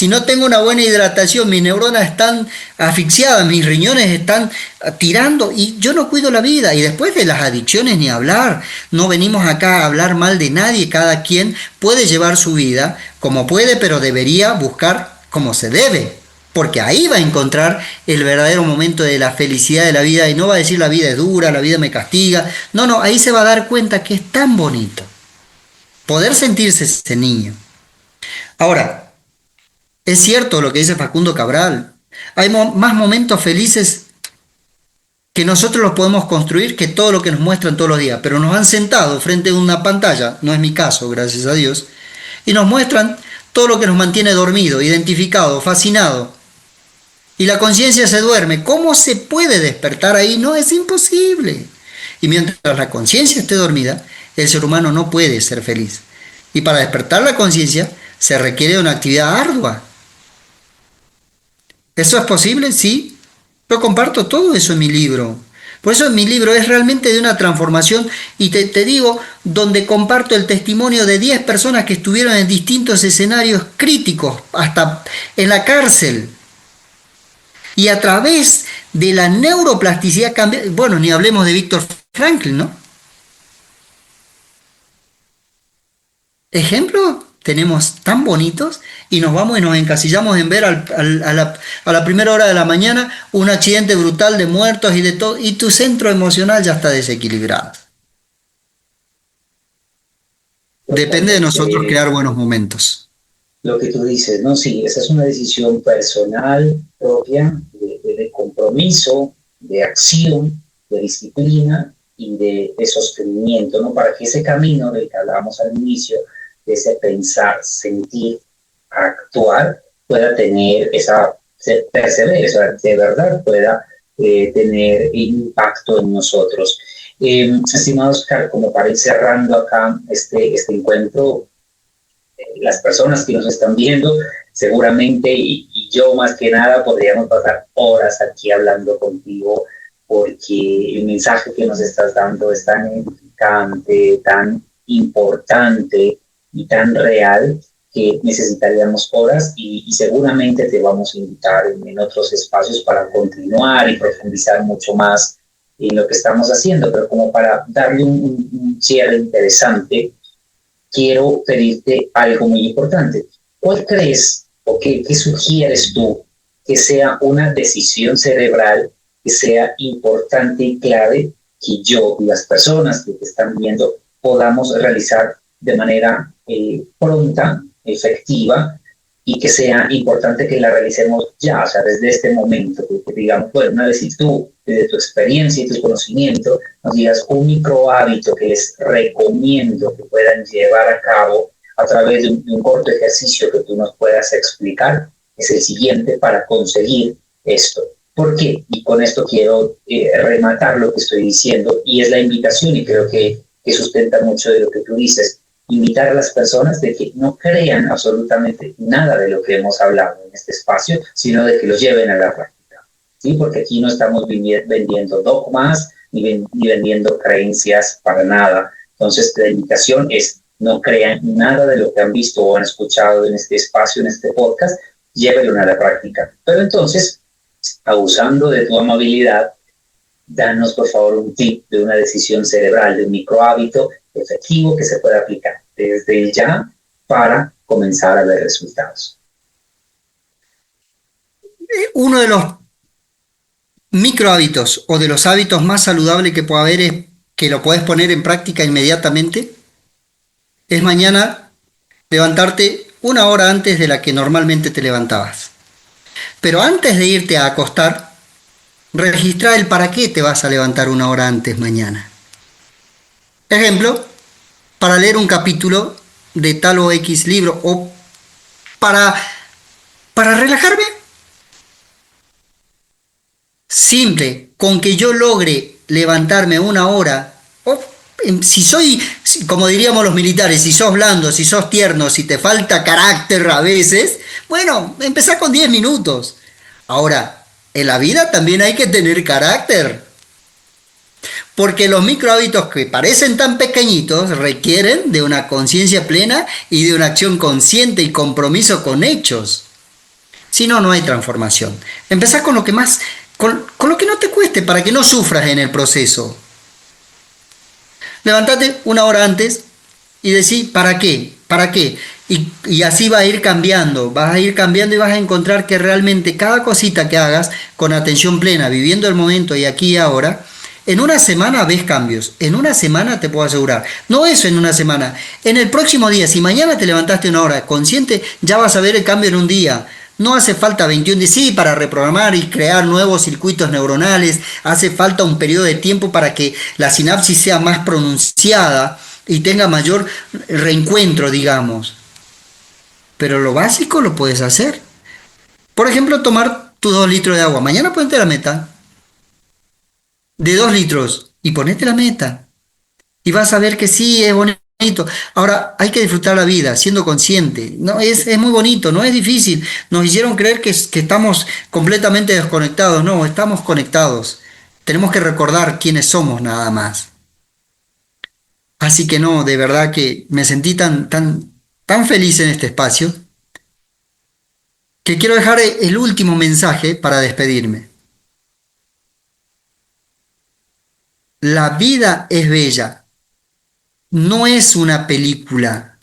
Si no tengo una buena hidratación, mis neuronas están asfixiadas, mis riñones están tirando y yo no cuido la vida. Y después de las adicciones ni hablar. No venimos acá a hablar mal de nadie. Cada quien puede llevar su vida como puede, pero debería buscar como se debe. Porque ahí va a encontrar el verdadero momento de la felicidad de la vida y no va a decir la vida es dura, la vida me castiga. No, no, ahí se va a dar cuenta que es tan bonito poder sentirse ese niño. Ahora, es cierto lo que dice Facundo Cabral. Hay más momentos felices que nosotros los podemos construir que todo lo que nos muestran todos los días, pero nos han sentado frente a una pantalla, no es mi caso, gracias a Dios, y nos muestran todo lo que nos mantiene dormido, identificado, fascinado. Y la conciencia se duerme. ¿Cómo se puede despertar ahí? No, es imposible. Y mientras la conciencia esté dormida, el ser humano no puede ser feliz. Y para despertar la conciencia se requiere una actividad ardua. ¿Eso es posible? Sí. Yo comparto todo eso en mi libro. Por eso mi libro es realmente de una transformación y te digo, donde comparto el testimonio de 10 personas que estuvieron en distintos escenarios críticos, hasta en la cárcel. Y a través de la neuroplasticidad cambia, bueno, ni hablemos de Víctor Franklin, ¿no? Ejemplos tenemos tan bonitos y nos vamos y nos encasillamos en ver a la primera hora de la mañana un accidente brutal de muertos y de todo, y tu centro emocional ya está desequilibrado. Depende de nosotros crear buenos momentos. Lo que tú dices, ¿no? Sí, esa es una decisión personal, propia, de compromiso, de acción, de disciplina y de sostenimiento, ¿no? Para que ese camino del que hablábamos al inicio, de ese pensar, sentir, actuar, pueda tener esa perseverancia, de verdad pueda tener impacto en nosotros. Estimado Oscar, como para ir cerrando acá este encuentro, las personas que nos están viendo, seguramente, y yo más que nada, podríamos pasar horas aquí hablando contigo, porque el mensaje que nos estás dando es tan edificante, tan importante y tan real que necesitaríamos horas y seguramente te vamos a invitar en otros espacios para continuar y profundizar mucho más en lo que estamos haciendo, pero como para darle un cierre interesante, quiero pedirte algo muy importante. ¿Cuál crees o qué sugieres tú que sea una decisión cerebral que sea importante y clave que yo y las personas que te están viendo podamos realizar de manera pronta, efectiva, y que sea importante que la realicemos ya, o sea, desde este momento, que digamos, bueno, una vez si tú, desde tu experiencia y tu conocimiento, nos digas un micro hábito que les recomiendo que puedan llevar a cabo a través de un corto ejercicio que tú nos puedas explicar, es el siguiente para conseguir esto. ¿Por qué? Y con esto quiero rematar lo que estoy diciendo, y es la invitación, y creo que sustenta mucho de lo que tú dices, invitar a las personas de que no crean absolutamente nada de lo que hemos hablado en este espacio, sino de que lo lleven a la práctica, ¿sí? Porque aquí no estamos vendiendo dogmas ni vendiendo creencias para nada. Entonces, la invitación es no crean nada de lo que han visto o han escuchado en este espacio, en este podcast, llévenlo a la práctica. Pero entonces, abusando de tu amabilidad, danos por favor un tip de una decisión cerebral, de un microhábito efectivo que se pueda aplicar desde ya para comenzar a ver resultados. Uno de los microhábitos o de los hábitos más saludables que puede haber es que lo puedes poner en práctica inmediatamente. Es mañana levantarte una hora antes de la que normalmente te levantabas. Pero antes de irte a acostar, registra el para qué te vas a levantar una hora antes mañana. Ejemplo, para leer un capítulo de tal o X libro, o para relajarme. Simple, con que yo logre levantarme una hora, o como diríamos los militares, si sos blando, si sos tierno, si te falta carácter a veces, bueno, empezá con 10 minutos. Ahora, en la vida también hay que tener carácter. Porque los microhábitos que parecen tan pequeñitos requieren de una conciencia plena y de una acción consciente y compromiso con hechos. Si no, no hay transformación. Empezá con lo que más, con lo que no te cueste, para que no sufras en el proceso. Levantate una hora antes y decí, ¿para qué? ¿Para qué? Y así va a ir cambiando, vas a ir cambiando y vas a encontrar que realmente cada cosita que hagas con atención plena, viviendo el momento y aquí y ahora, en una semana ves cambios, en una semana te puedo asegurar. No eso en una semana, en el próximo día, si mañana te levantaste una hora consciente, ya vas a ver el cambio en un día. No hace falta 21 días, sí, para reprogramar y crear nuevos circuitos neuronales, hace falta un periodo de tiempo para que la sinapsis sea más pronunciada y tenga mayor reencuentro, digamos. Pero lo básico lo puedes hacer. Por ejemplo, tomar tus 2 litros de agua. Mañana ponete la meta de 2 litros y ponete la meta. Y vas a ver que sí, es bonito. Ahora, hay que disfrutar la vida siendo consciente. No, es muy bonito, no es difícil. Nos hicieron creer que estamos completamente desconectados. No, estamos conectados. Tenemos que recordar quiénes somos nada más. Así que no, de verdad que me sentí tan feliz en este espacio que quiero dejar el último mensaje para despedirme. La vida es bella, no es una película,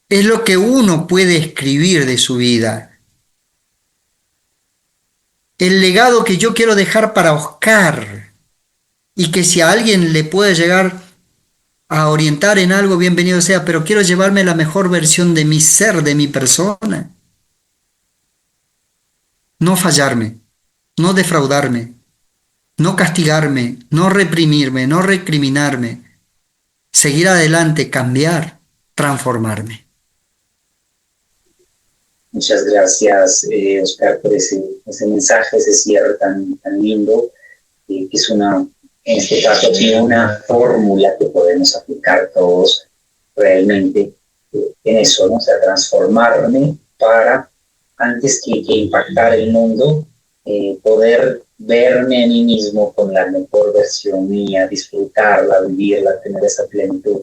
es lo que uno puede escribir de su vida. El legado que yo quiero dejar para Oscar y que si a alguien le puede llegar a orientar en algo, bienvenido sea, pero quiero llevarme la mejor versión de mi ser, de mi persona. No fallarme, no defraudarme, no castigarme, no reprimirme, no recriminarme, seguir adelante, cambiar, transformarme. Muchas gracias, Oscar, por ese mensaje, ese cierre tan lindo, que es en este caso, tiene una fórmula que podemos aplicar todos realmente en eso, ¿no? O sea, transformarme para, antes que impactar el mundo, poder verme a mí mismo con la mejor versión mía, disfrutarla, vivirla, tener esa plenitud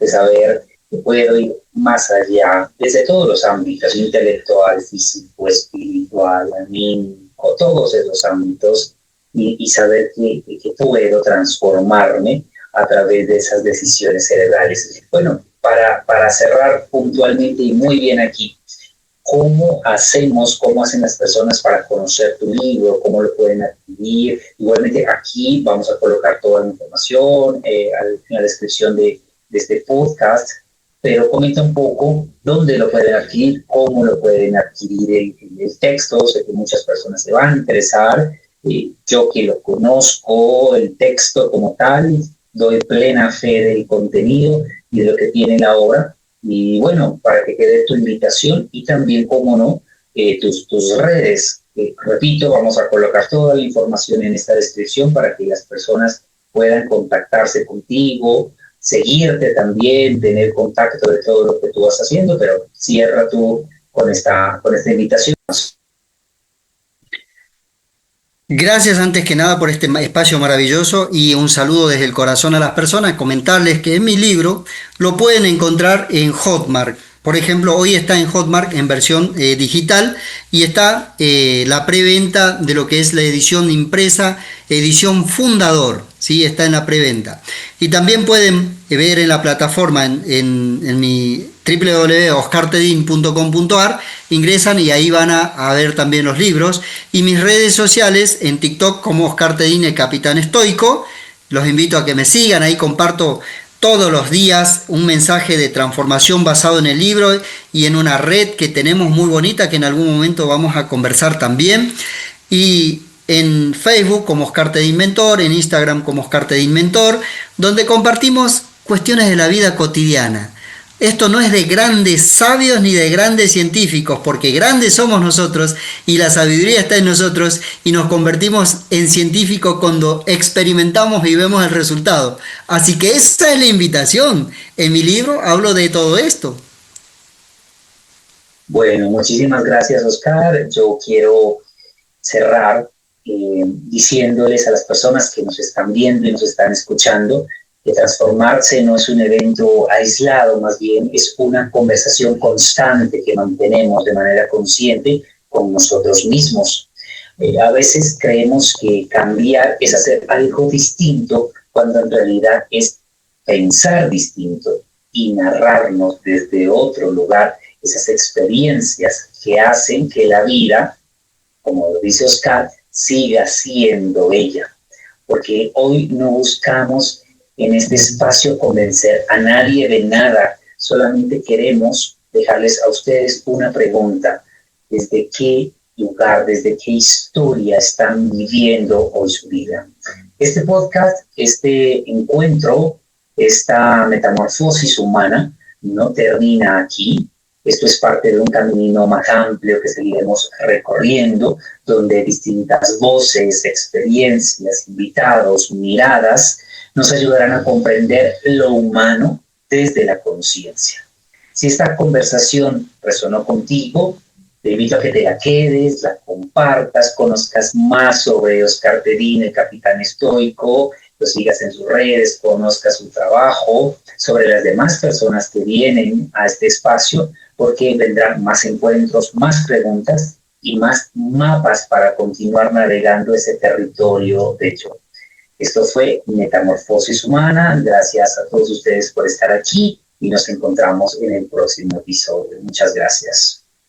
de saber que puedo ir más allá, desde todos los ámbitos, intelectual, físico, espiritual, anímico, todos esos ámbitos, y saber que puedo transformarme a través de esas decisiones cerebrales. Bueno, para cerrar puntualmente y muy bien aquí, cómo hacen las personas para conocer tu libro, cómo lo pueden adquirir. Igualmente aquí vamos a colocar toda la información en la descripción de este podcast, pero comenta un poco dónde lo pueden adquirir, cómo lo pueden adquirir el texto. Sé que muchas personas se van a interesar. Yo que lo conozco, el texto como tal, doy plena fe del contenido y de lo que tiene la obra. Y bueno, para que quede tu invitación y también, cómo no, tus redes. Repito, vamos a colocar toda la información en esta descripción para que las personas puedan contactarse contigo, seguirte también, tener contacto de todo lo que tú vas haciendo, pero cierra tú con esta invitación. Gracias antes que nada por este espacio maravilloso y un saludo desde el corazón a las personas. Comentarles que en mi libro lo pueden encontrar en Hotmart. Por ejemplo, hoy está en Hotmart en versión digital y está la preventa de lo que es la edición impresa, edición fundador, ¿sí? Está en la preventa. Y también pueden ver en la plataforma, en mi www.oscartedin.com.ar, ingresan y ahí van a ver también los libros. Y mis redes sociales, en TikTok como Oscar Tedin, el Capitán Estoico. Los invito a que me sigan, ahí comparto todos los días un mensaje de transformación basado en el libro y en una red que tenemos muy bonita que en algún momento vamos a conversar también. Y en Facebook como Oscar Tedin Mentor, en Instagram como Oscar Tedin Mentor, donde compartimos cuestiones de la vida cotidiana. Esto no es de grandes sabios ni de grandes científicos, porque grandes somos nosotros y la sabiduría está en nosotros y nos convertimos en científicos cuando experimentamos y vemos el resultado. Así que esa es la invitación. En mi libro hablo de todo esto. Bueno, muchísimas gracias, Oscar. Yo quiero cerrar diciéndoles a las personas que nos están viendo y nos están escuchando que transformarse no es un evento aislado, más bien es una conversación constante que mantenemos de manera consciente con nosotros mismos. A veces creemos que cambiar es hacer algo distinto, cuando en realidad es pensar distinto y narrarnos desde otro lugar esas experiencias que hacen que la vida, como lo dice Oscar, siga siendo ella. Porque hoy no buscamos en este espacio convencer a nadie de nada, solamente queremos dejarles a ustedes una pregunta: ¿desde qué lugar, desde qué historia están viviendo hoy su vida? Este podcast, este encuentro, esta metamorfosis humana no termina aquí. Esto es parte de un camino más amplio que seguiremos recorriendo, donde distintas voces, experiencias, invitados, miradas nos ayudarán a comprender lo humano desde la conciencia. Si esta conversación resonó contigo, te invito a que te la quedes, la compartas, conozcas más sobre Oscar Terín, el capitán estoico, lo sigas en sus redes, conozcas su trabajo, sobre las demás personas que vienen a este espacio, porque vendrán más encuentros, más preguntas y más mapas para continuar navegando ese territorio de yo. Esto fue Metamorfosis Humana. Gracias a todos ustedes por estar aquí y nos encontramos en el próximo episodio. Muchas gracias.